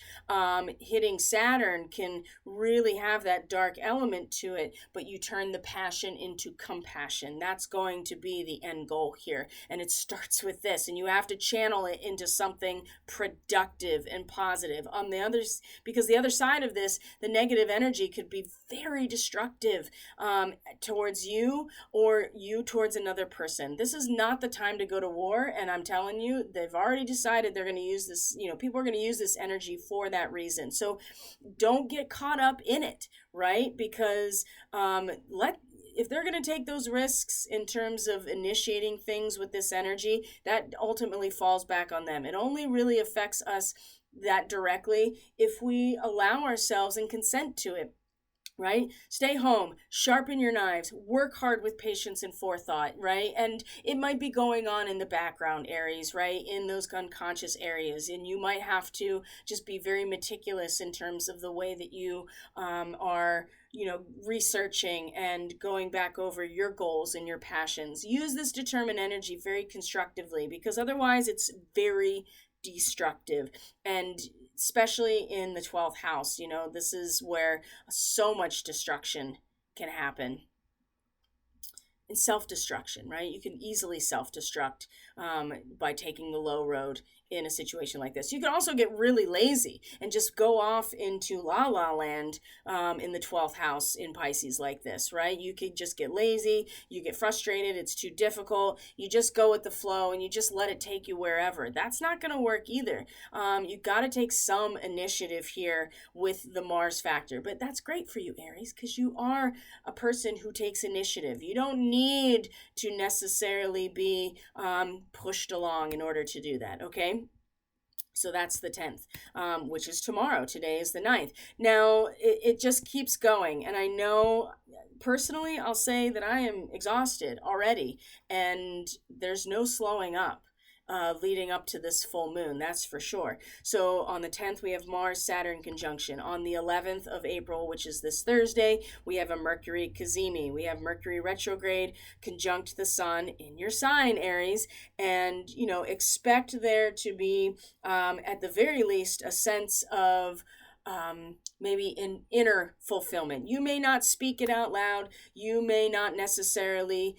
hitting Saturn can really have that dark element to it, but you turn the passion into compassion. That's going to be the end goal here. And it starts with this, and you have to channel it into something productive and positive. Because the other side of this, the negative energy could be very destructive towards you, or you towards another person. This is not the time to go to war, and I'm telling you, they've already decided they're going to use this, people are going to use this energy for that reason. So don't get caught up in it, right? Because if they're going to take those risks in terms of initiating things with this energy, that ultimately falls back on them. It only really affects us that directly if we allow ourselves and consent to it. Right? Stay home, sharpen your knives, work hard with patience and forethought, right? And it might be going on in the background, Aries, right? In those unconscious areas. And you might have to just be very meticulous in terms of the way that you are, researching and going back over your goals and your passions. Use this determined energy very constructively, because otherwise it's very destructive. And especially in the 12th house, this is where so much destruction can happen. And self-destruction, right? You can easily self-destruct by taking the low road in a situation like this. You can also get really lazy and just go off into la la land in the 12th house in Pisces like this, right? You could just get lazy, you get frustrated, it's too difficult, you just go with the flow and you just let it take you wherever. That's not going to work either. You got to take some initiative here with the Mars factor, but that's great for you, Aries, because you are a person who takes initiative. You don't need to necessarily be pushed along in order to do that, okay? So that's the 10th, which is tomorrow. Today is the 9th. Now, it just keeps going. And I know, personally, I'll say that I am exhausted already. And there's no slowing up. leading up to this full moon, that's for sure. So on the 10th, we have Mars Saturn conjunction. On the 11th of April, which is this Thursday, we have a Mercury cazimi. We have Mercury retrograde conjunct the sun in your sign, Aries. And, expect there to be, at the very least, a sense of maybe an inner fulfillment. You may not speak it out loud. You may not necessarily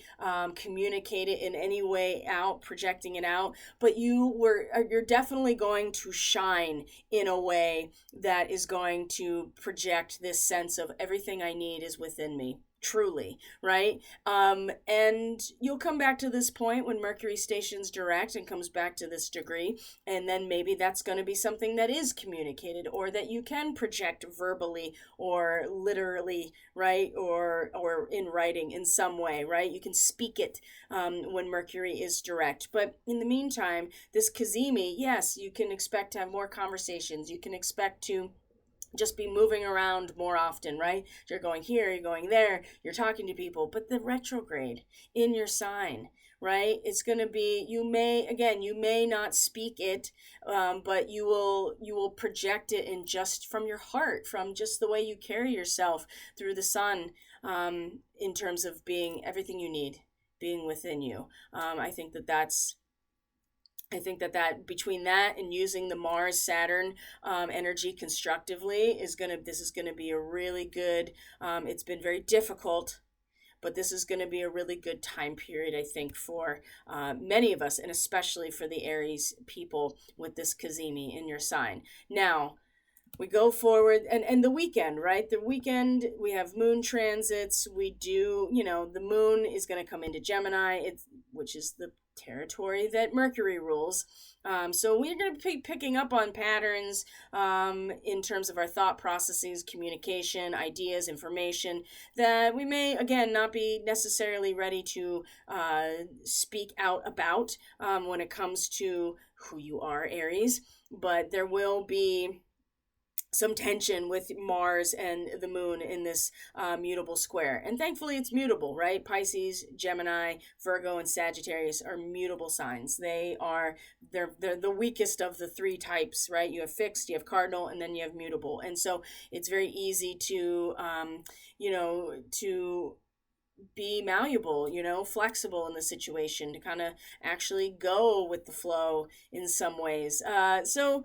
communicate it in any way out, projecting it out, but you're definitely going to shine in a way that is going to project this sense of everything I need is within me. Truly, right? And you'll come back to this point when Mercury stations direct and comes back to this degree, and then maybe that's going to be something that is communicated or that you can project verbally or literally, right? Or in writing in some way, right? You can speak it when Mercury is direct. But in the meantime, this cazimi, yes, you can expect to have more conversations. You can expect to just be moving around more often, right? You're going here, you're going there, you're talking to people, but the retrograde in your sign, right? It's going to be, you may not speak it, but you will project it from your heart, from just the way you carry yourself through the sun, in terms of being everything you need, being within you. I think that between that and using the Mars Saturn energy constructively this is gonna be a really good. It's been very difficult, but this is going to be a really good time period, I think, for many of us, and especially for the Aries people with this cazimi in your sign. Now, we go forward and the weekend, right? The weekend, we have moon transits. We do, the moon is going to come into Gemini, which is the territory that Mercury rules. So we're going to be picking up on patterns in terms of our thought processes, communication, ideas, information that we may, again, not be necessarily ready to speak out about when it comes to who you are, Aries. But there will be some tension with Mars and the moon in this mutable square. And thankfully it's mutable, right? Pisces, Gemini, Virgo, and Sagittarius are mutable signs. They're the weakest of the three types, right? You have fixed, you have cardinal, and then you have mutable. And so it's very easy to, to be malleable, flexible in the situation, to kind of actually go with the flow in some ways. So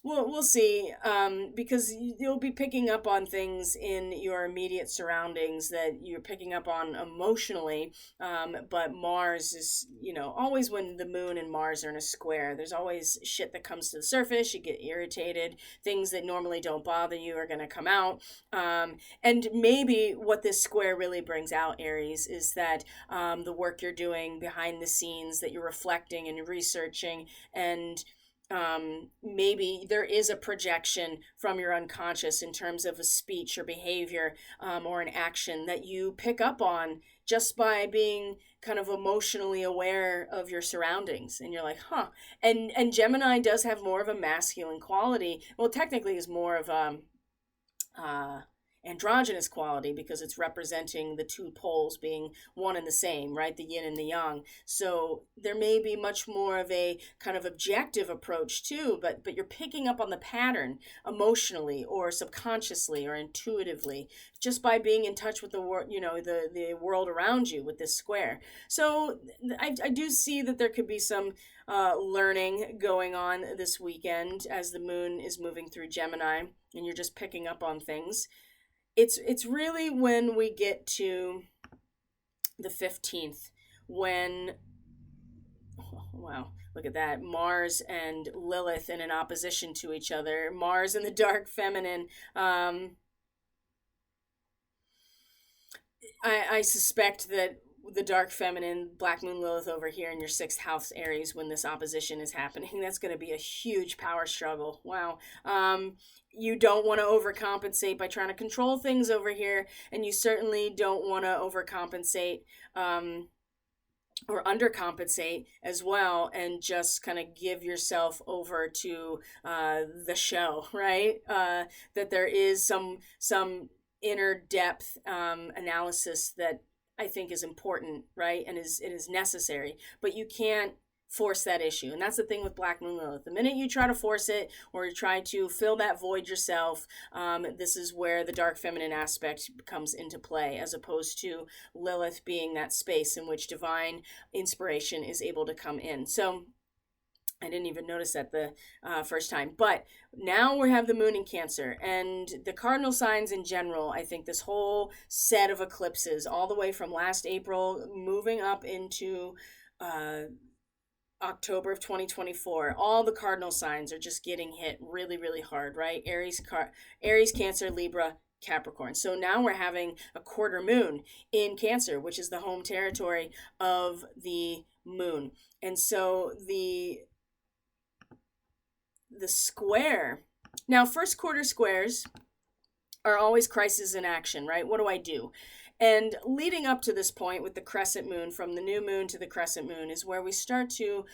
we'll see, because you'll be picking up on things in your immediate surroundings that you're picking up on emotionally, but Mars is, always when the moon and Mars are in a square, there's always shit that comes to the surface. You get irritated. Things that normally don't bother you are going to come out. And maybe what this square really brings out, Aries, is that the work you're doing behind the scenes, that you're reflecting and researching, and maybe there is a projection from your unconscious in terms of a speech or behavior or an action that you pick up on just by being kind of emotionally aware of your surroundings. And you're like, huh. And Gemini does have more of a masculine quality. Well, technically is more of androgynous quality, because it's representing the two poles being one and the same, right? The yin and the yang. So there may be much more of a kind of objective approach too, but you're picking up on the pattern emotionally or subconsciously or intuitively just by being in touch with the world, the world around you with this square. So I do see that there could be some learning going on this weekend as the moon is moving through Gemini and you're just picking up on things. It's really when we get to the 15th when, oh, wow, look at that, Mars and Lilith in an opposition to each other. Mars in the dark feminine. I suspect that the dark feminine, Black Moon Lilith over here in your 6th house, Aries, when this opposition is happening, that's going to be a huge power struggle. Wow. You don't want to overcompensate by trying to control things over here, and you certainly don't want to overcompensate or undercompensate as well and just kind of give yourself over to the show, right? That there is some inner depth analysis that I think is important, right? And it is necessary, but you can't force that issue. And that's the thing with Black Moon Lilith. The minute you try to force it or you try to fill that void yourself, this is where the dark feminine aspect comes into play, as opposed to Lilith being that space in which divine inspiration is able to come in. So I didn't even notice that the first time. But now we have the moon in Cancer, and the cardinal signs in general. I think this whole set of eclipses, all the way from last April, moving up into October of 2024, all the cardinal signs are just getting hit really, really hard, right? Aries, Cancer, Libra, Capricorn. So now we're having a quarter moon in Cancer, which is the home territory of the moon. And so the square, now first quarter squares are always crisis in action, right? What do I do? And leading up to this point with the crescent moon, from the new moon to the crescent moon, is where we start to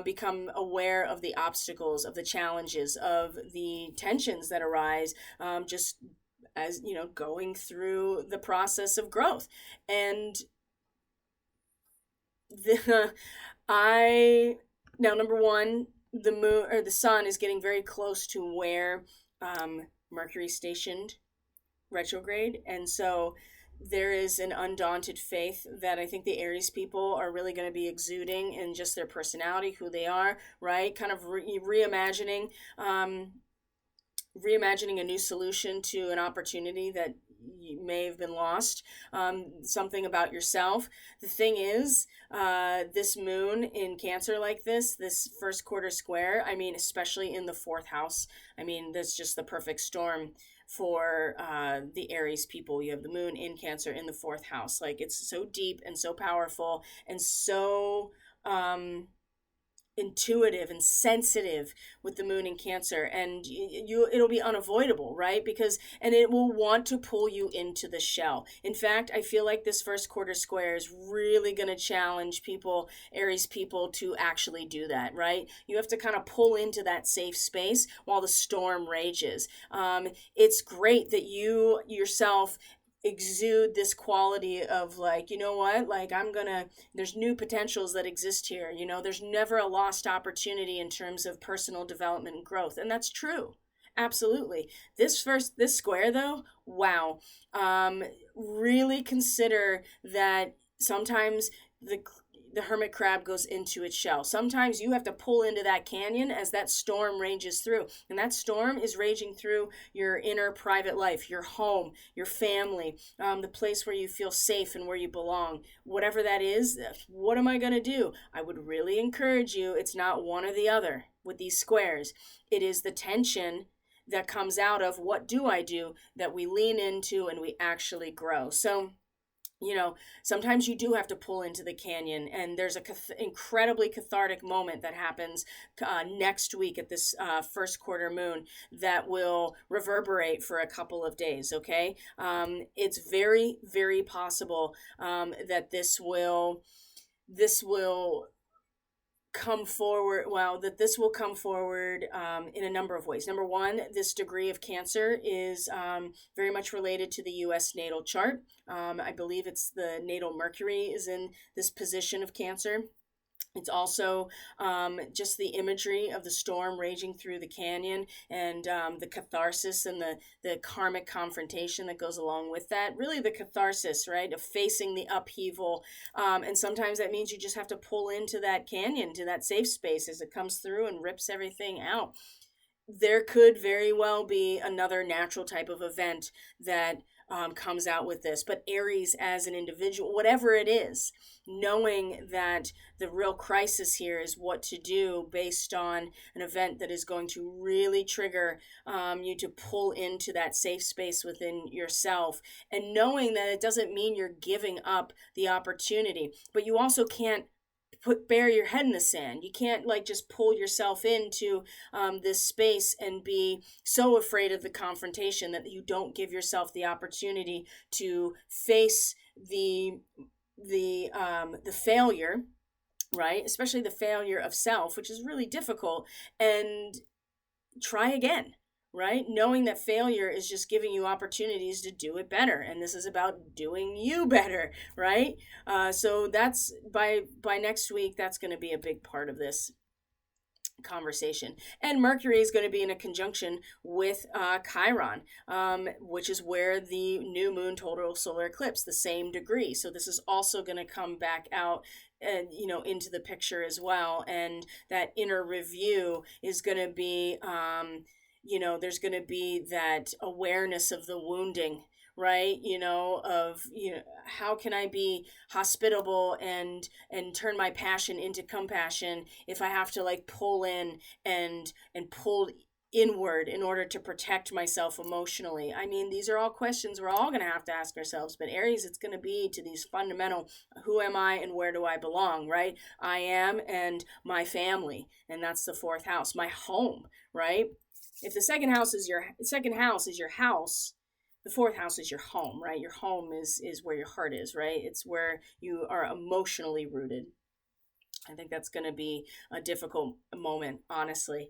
become aware of the obstacles, of the challenges, of the tensions that arise, just as, you know, going through the process of growth. And now, number one, the moon or the sun is getting very close to where Mercury stationed retrograde, and so there is an undaunted faith that I think the Aries people are really going to be exuding in just their personality, who they are, right? Kind of reimagining a new solution to an opportunity that may have been lost, something about yourself. The thing is, this moon in Cancer like this first quarter square, I mean, especially in the fourth house, I mean, that's just the perfect storm for the Aries people. You have the moon in Cancer in the fourth house. Like, it's so deep and so powerful and so intuitive and sensitive with the moon in Cancer, and it'll be unavoidable, right? And it will want to pull you into the shell. In fact, I feel like this first quarter square is really going to challenge people, Aries people, to actually do that, right? You have to kind of pull into that safe space while the storm rages. It's great that you yourself exude this quality of, like, you know what, like, there's new potentials that exist here, you know, there's never a lost opportunity in terms of personal development and growth. And that's true, absolutely. This square though, wow. Really consider that sometimes the hermit crab goes into its shell. Sometimes you have to pull into that canyon as that storm rages through. And that storm is raging through your inner private life, your home, your family, the place where you feel safe and where you belong. Whatever that is, what am I going to do? I would really encourage you, it's not one or the other with these squares. It is the tension that comes out of what do I do that we lean into and we actually grow. So, you know, sometimes you do have to pull into the canyon, and there's a incredibly cathartic moment that happens next week at this first quarter moon that will reverberate for a couple of days, okay? It's very, very possible that this will come forward, in a number of ways. Number one, this degree of Cancer is very much related to the U.S. natal chart. I believe it's the natal Mercury is in this position of Cancer. It's also just the imagery of the storm raging through the canyon, and the catharsis and the karmic confrontation that goes along with that. Really the catharsis, right, of facing the upheaval. And sometimes that means you just have to pull into that canyon, to that safe space as it comes through and rips everything out. There could very well be another natural type of event that comes out with this. But Aries as an individual, whatever it is, knowing that the real crisis here is what to do based on an event that is going to really trigger you to pull into that safe space within yourself, and knowing that it doesn't mean you're giving up the opportunity, but you also can't bury your head in the sand. You can't just pull yourself into this space and be so afraid of the confrontation that you don't give yourself the opportunity to face the failure, right? Especially the failure of self, which is really difficult, and try again. right? Knowing that failure is just giving you opportunities to do it better, and this is about doing you better, right? So that's by next week, that's going to be a big part of this conversation. And Mercury is going to be in a conjunction with Chiron, which is where the new moon total solar eclipse, the same degree. So this is also going to come back out and into the picture as well. And that inner review is going to be there's going to be that awareness of the wounding, right? How can I be hospitable and turn my passion into compassion if I have to like pull in and pull inward in order to protect myself emotionally? I mean, these are all questions we're all going to have to ask ourselves. But Aries, it's going to be to these fundamental: who am I and where do I belong, right? I am and my family, and that's the fourth house, my home, right? If the second house is your house, the fourth house is your home, right? Your home is where your heart is, right? It's where you are emotionally rooted. I think that's going to be a difficult moment, honestly.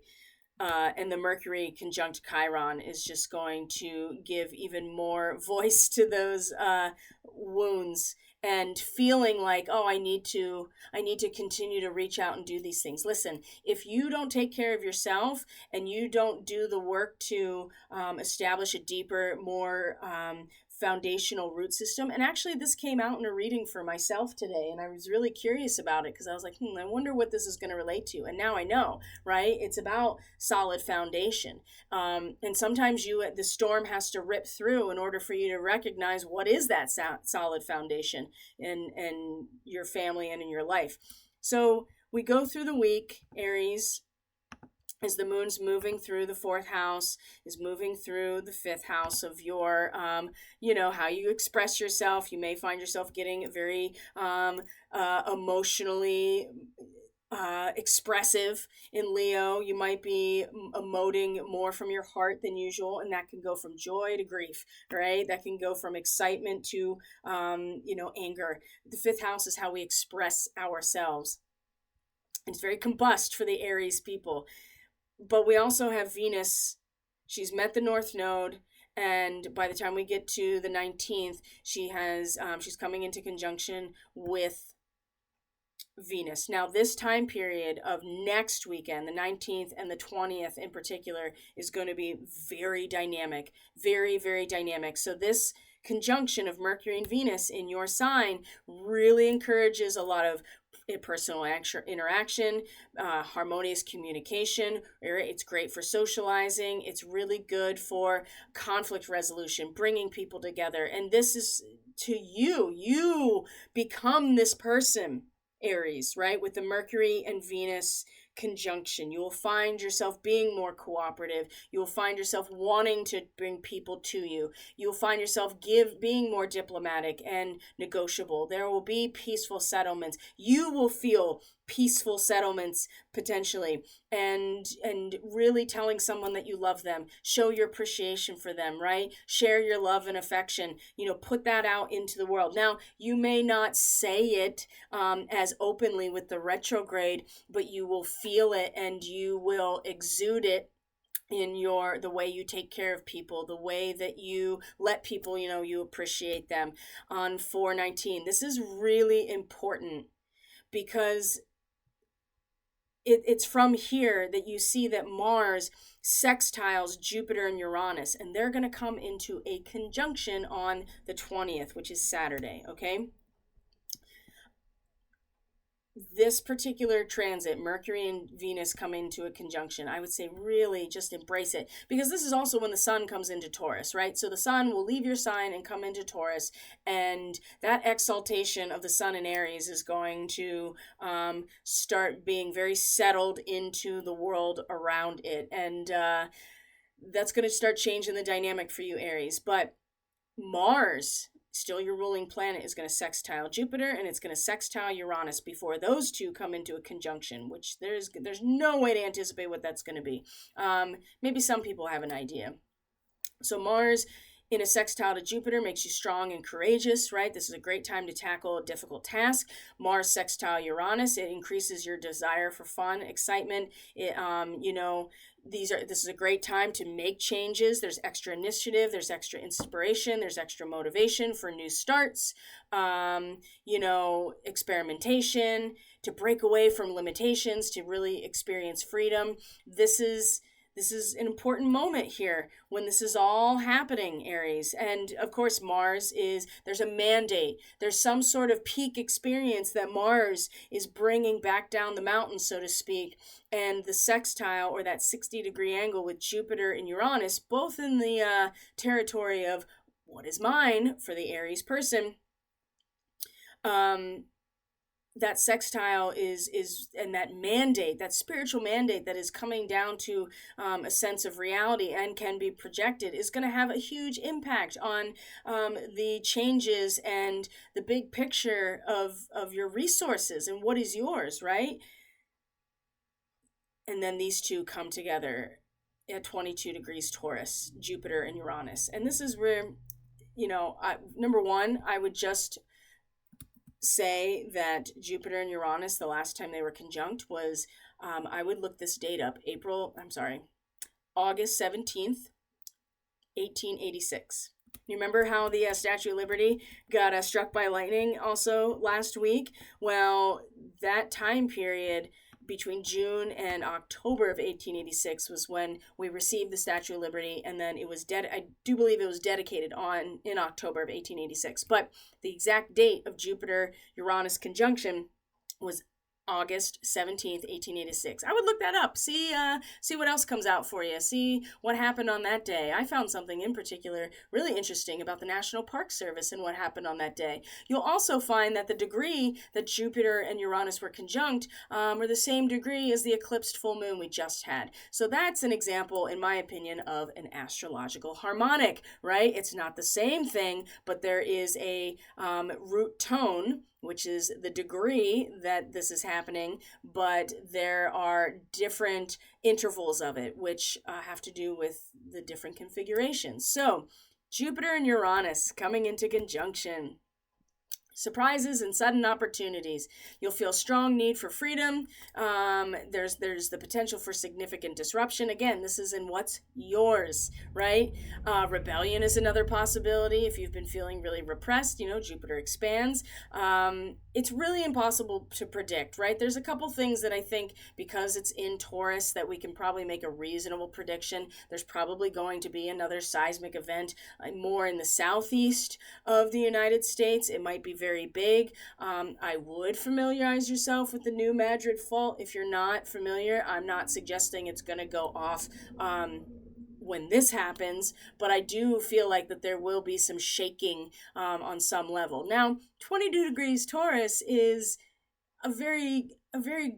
And the Mercury conjunct Chiron is just going to give even more voice to those wounds, and feeling like, oh, I need to continue to reach out and do these things. Listen, if you don't take care of yourself and you don't do the work to establish a deeper, more foundational root system. And actually, this came out in a reading for myself today, and I was really curious about it because I was like, I wonder what this is going to relate to. And now I know, right? It's about solid foundation. And sometimes the storm has to rip through in order for you to recognize what is that solid foundation in your family and in your life. So we go through the week, Aries, as the moon's moving through the fourth house, is moving through the fifth house of your, how you express yourself. You may find yourself getting very emotionally expressive in Leo. You might be emoting more from your heart than usual, and that can go from joy to grief, right? That can go from excitement to, anger. The fifth house is how we express ourselves. It's very combust for the Aries people. But we also have Venus. She's met the North Node, and by the time we get to the 19th, she's coming into conjunction with Venus. Now, this time period of next weekend, the 19th and the 20th in particular, is going to be very dynamic, very, very dynamic. So this conjunction of Mercury and Venus in your sign really encourages a lot of personal interaction, harmonious communication. It's great for socializing. It's really good for conflict resolution, bringing people together. And this is to you. You become this person, Aries, right? With the Mercury and Venus conjunction, you will find yourself being more cooperative. You will find yourself wanting to bring people to you. You'll find yourself being more diplomatic and negotiable. There will be peaceful settlements. You will feel peaceful settlements potentially, and really telling someone that you love them, show your appreciation for them, right? Share your love and affection, put that out into the world. Now, you may not say it as openly with the retrograde, but you will feel it and you will exude it in the way you take care of people, the way that you let people, you appreciate them. On 4/19, this is really important because it's from here that you see that Mars sextiles Jupiter and Uranus, and they're going to come into a conjunction on the 20th, which is Saturday, okay? This particular transit, Mercury and Venus come into a conjunction, I would say really just embrace it, because this is also when the sun comes into Taurus, right? So the sun will leave your sign and come into Taurus, and that exaltation of the sun in Aries is going to start being very settled into the world around it, and that's going to start changing the dynamic for you, Aries. But Mars, still your ruling planet, is going to sextile Jupiter, and it's going to sextile Uranus before those two come into a conjunction, which there's no way to anticipate what that's going to be. Maybe some people have an idea. So Mars in a sextile to Jupiter makes you strong and courageous, right? This is a great time to tackle a difficult task. Mars sextile Uranus, it increases your desire for fun, excitement. This is a great time to make changes. There's extra initiative, there's extra inspiration, there's extra motivation for new starts, experimentation, to break away from limitations, to really experience freedom. This is an important moment here when this is all happening, Aries. And of course, there's a mandate. There's some sort of peak experience that Mars is bringing back down the mountain, so to speak. And the sextile, or that 60-degree angle with Jupiter and Uranus, both in the territory of what is mine for the Aries person, that sextile is and that mandate, that spiritual mandate that is coming down to a sense of reality and can be projected, is going to have a huge impact on the changes and the big picture of your resources and what is yours, right? And then these two come together at 22 degrees Taurus, Jupiter and Uranus. And this is where, number one, I would just say that Jupiter and Uranus, the last time they were conjunct was, I would look this date up, August 17th, 1886. You remember how the Statue of Liberty got struck by lightning also last week? Well, that time period between June and October of 1886 was when we received the Statue of Liberty, and then it was I do believe it was dedicated in October of 1886. But the exact date of Jupiter-Uranus conjunction was August 17th, 1886. I would look that up. See what else comes out for you. See what happened on that day. I found something in particular really interesting about the National Park Service and what happened on that day. You'll also find that the degree that Jupiter and Uranus were conjunct were the same degree as the eclipsed full moon we just had. So that's an example, in my opinion, of an astrological harmonic, right? It's not the same thing, but there is a root tone, which is the degree that this is happening, but there are different intervals of it, which have to do with the different configurations. So, Jupiter and Uranus coming into conjunction. Surprises and sudden opportunities. You'll feel strong need for freedom. There's the potential for significant disruption. Again, this is in what's yours, right? Rebellion is another possibility. If you've been feeling really repressed, Jupiter expands. It's really impossible to predict, right? There's a couple things that I think, because it's in Taurus, that we can probably make a reasonable prediction. There's probably going to be another seismic event more in the southeast of the United States. It might be very big. I would familiarize yourself with the New Madrid Fault. If you're not familiar, I'm not suggesting it's going to go off when this happens, but I do feel like that there will be some shaking on some level. Now, 22 degrees Taurus is a very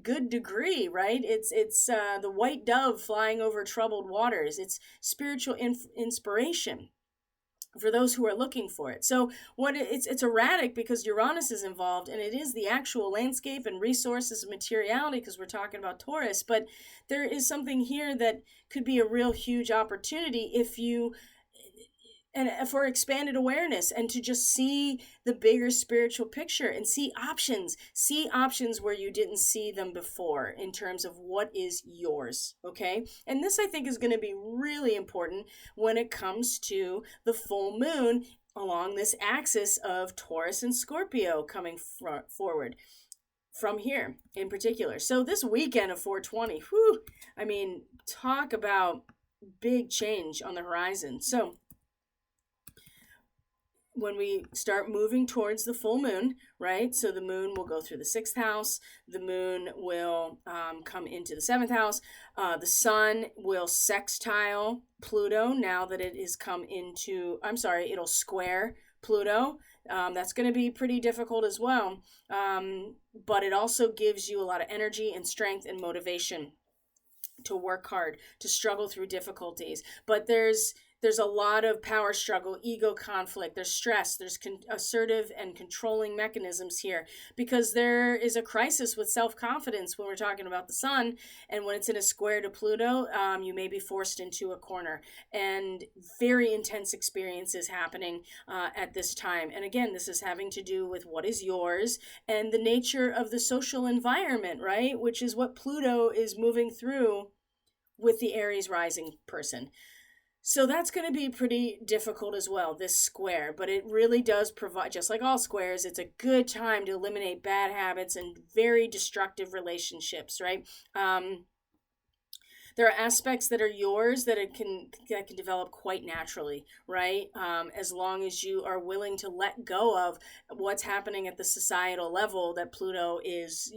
good degree, right? It's the white dove flying over troubled waters. It's spiritual inspiration for those who are looking for it. So it's erratic because Uranus is involved, and it is the actual landscape and resources and materiality, because we're talking about Taurus, but there is something here that could be a real huge opportunity for expanded awareness, and to just see the bigger spiritual picture and see options where you didn't see them before in terms of what is yours, okay? And this, I think, is going to be really important when it comes to the full moon along this axis of Taurus and Scorpio coming forward from here in particular. So this weekend of 420, talk about big change on the horizon. So when we start moving towards the full moon, right? So the moon will go through the 6th house. The moon will come into the 7th house. The sun will sextile Pluto now that it has come into, it'll square Pluto. That's going to be pretty difficult as well. But it also gives you a lot of energy and strength and motivation to work hard, to struggle through difficulties. But there's there's a lot of power struggle, ego conflict, there's stress, there's assertive and controlling mechanisms here, because there is a crisis with self-confidence when we're talking about the sun. And when it's in a square to Pluto, you may be forced into a corner, and very intense experiences happening at this time. And again, this is having to do with what is yours and the nature of the social environment, right? Which is what Pluto is moving through with the Aries rising person. So that's going to be pretty difficult as well, this square. But it really does provide, just like all squares, it's a good time to eliminate bad habits and very destructive relationships, right? There are aspects that are yours that can develop quite naturally, right? As long as you are willing to let go of what's happening at the societal level that Pluto is,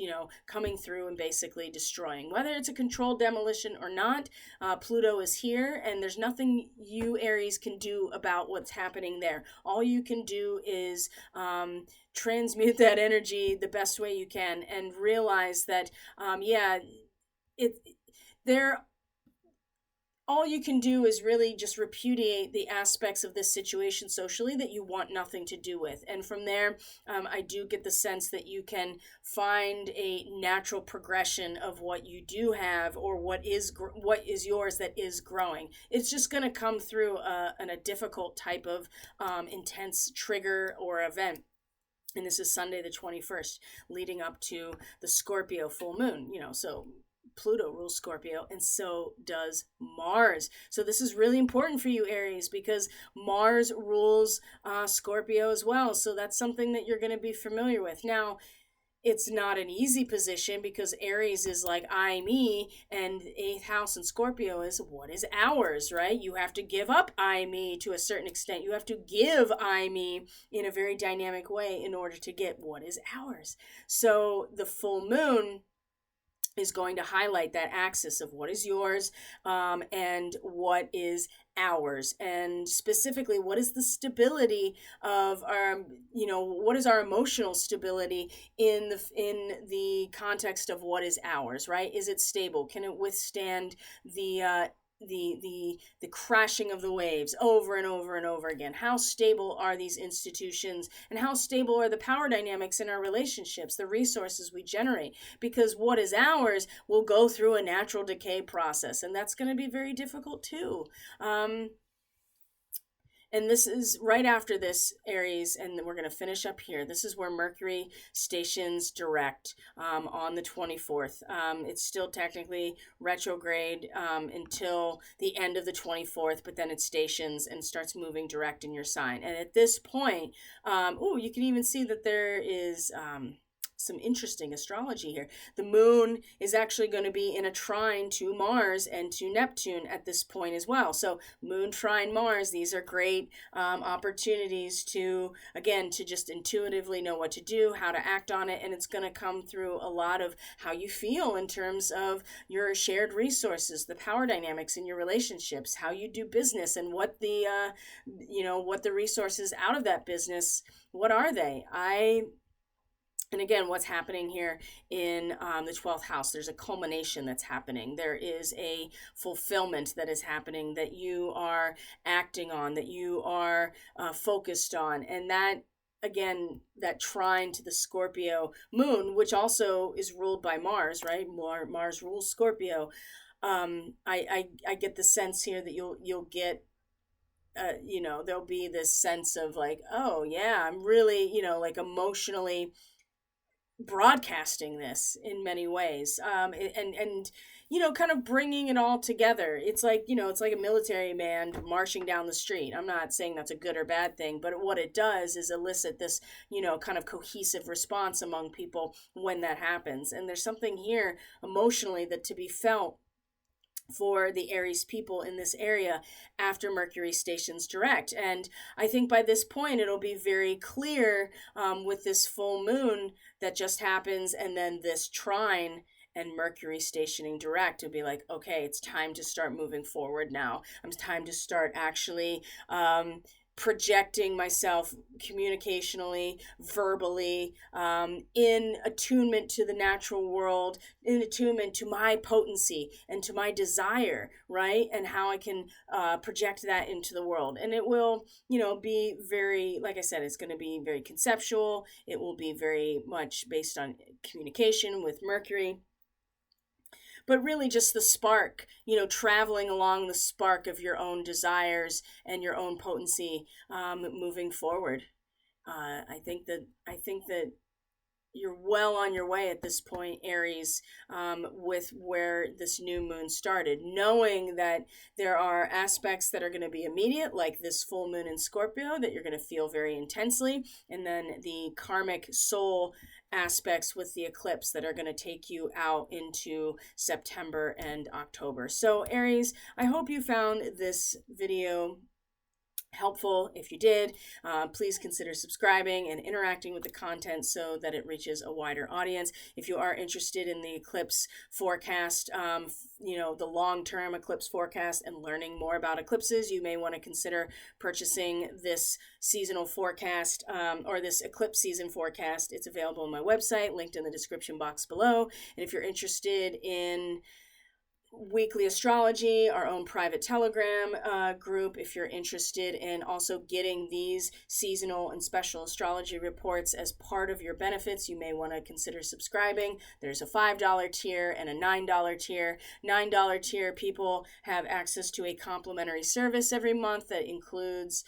coming through and basically destroying. Whether it's a controlled demolition or not, Pluto is here, and there's nothing you, Aries, can do about what's happening there. All you can do is transmute that energy the best way you can, and realize that, all you can do is really just repudiate the aspects of this situation socially that you want nothing to do with. And from there, I do get the sense that you can find a natural progression of what you do have, or what is yours that is growing. It's just going to come through a difficult type of intense trigger or event. And this is Sunday the 21st, leading up to the Scorpio full moon, so Pluto rules Scorpio, and so does Mars. So this is really important for you, Aries, because Mars rules Scorpio as well. So that's something that you're going to be familiar with. Now, it's not an easy position, because Aries is like I, me, and 8th house in Scorpio is what is ours, right? You have to give up I, me to a certain extent. You have to give I, me in a very dynamic way in order to get what is ours. So the full moon is going to highlight that axis of what is yours and what is ours, and specifically what is the stability of our, what is our emotional stability in the context of what is ours, right? Is it stable? Can it withstand the crashing of the waves over and over and over again? How stable are these institutions, and how stable are the power dynamics in our relationships, the resources we generate? Because what is ours will go through a natural decay process, and that's going to be very difficult too. And this is right after this, Aries, and we're going to finish up here. This is where Mercury stations direct on the 24th. It's still technically retrograde until the end of the 24th, but then it stations and starts moving direct in your sign. And at this point, you can even see that there is some interesting astrology here. The moon is actually going to be in a trine to Mars and to Neptune at this point as well. So moon trine Mars, these are great opportunities to just intuitively know what to do, how to act on it. And it's going to come through a lot of how you feel in terms of your shared resources, the power dynamics in your relationships, how you do business, and what the what the resources out of that business, what are they? And again, what's happening here in the 12th house, there's a culmination that's happening. There is a fulfillment that is happening that you are acting on, that you are focused on. And that, again, that trine to the Scorpio moon, which also is ruled by Mars, right? Mars rules Scorpio. I get the sense here that you'll get there'll be this sense of like, oh yeah, I'm really, emotionally broadcasting this in many ways, and kind of bringing it all together. It's like, it's like a military band marching down the street. I'm not saying that's a good or bad thing, but what it does is elicit this, kind of cohesive response among people when that happens. And there's something here emotionally that to be felt for the Aries people in this area after Mercury stations direct. And I think by this point, it'll be very clear with this full moon that just happens, and then this trine and Mercury stationing direct, it'll be like, okay, it's time to start moving forward now. It's time to start actually projecting myself communicationally, verbally, in attunement to the natural world, in attunement to my potency and to my desire, right? And how I can project that into the world. And it will, be very, like I said, it's going to be very conceptual. It will be very much based on communication with Mercury, but really just the spark, traveling along the spark of your own desires and your own potency, moving forward. I think that you're well on your way at this point, Aries, with where this new moon started, knowing that there are aspects that are going to be immediate, like this full moon in Scorpio, that you're going to feel very intensely, and then the karmic soul aspects with the eclipse that are going to take you out into September and October. So, Aries, I hope you found this video helpful. If you did, please consider subscribing and interacting with the content so that it reaches a wider audience. If you are interested in the eclipse forecast, the long-term eclipse forecast, and learning more about eclipses, you may want to consider purchasing this seasonal forecast, or this eclipse season forecast. It's available on my website, linked in the description box below. And if you're interested in weekly astrology, our own private Telegram group, if you're interested in also getting these seasonal and special astrology reports as part of your benefits, you may want to consider subscribing. There's a $5 tier and a $9 tier. $9 tier people have access to a complimentary service every month that includes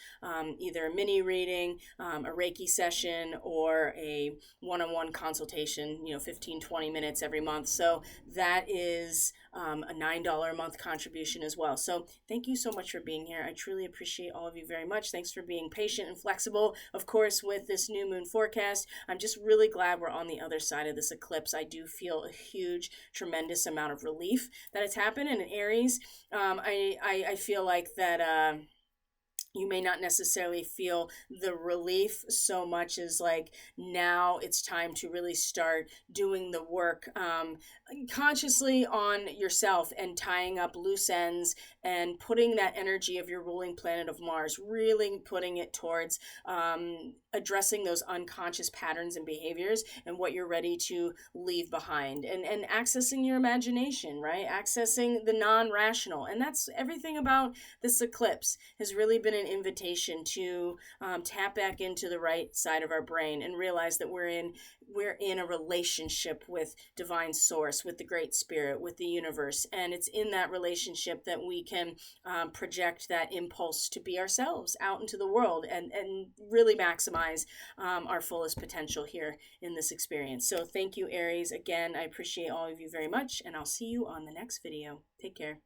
either a mini reading, a Reiki session, or a one-on-one consultation, 15-20 minutes every month. So that is a $9 a month contribution as well. So thank you so much for being here. I truly appreciate all of you very much. Thanks for being patient and flexible, of course, with this new moon forecast. I'm just really glad we're on the other side of this eclipse. I do feel a huge, tremendous amount of relief that it's happened. And in Aries, I feel like that you may not necessarily feel the relief so much as like now it's time to really start doing the work consciously on yourself and tying up loose ends and putting that energy of your ruling planet of Mars, really putting it towards addressing those unconscious patterns and behaviors and what you're ready to leave behind, and accessing your imagination, right? Accessing the non-rational. And that's everything about this eclipse has really been an invitation to tap back into the right side of our brain and realize that we're in a relationship with divine source, with the great spirit, with the universe. And it's in that relationship that we can project that impulse to be ourselves out into the world and really maximize our fullest potential here in this experience. So thank you, Aries. Again, I appreciate all of you very much, and I'll see you on the next video. Take care.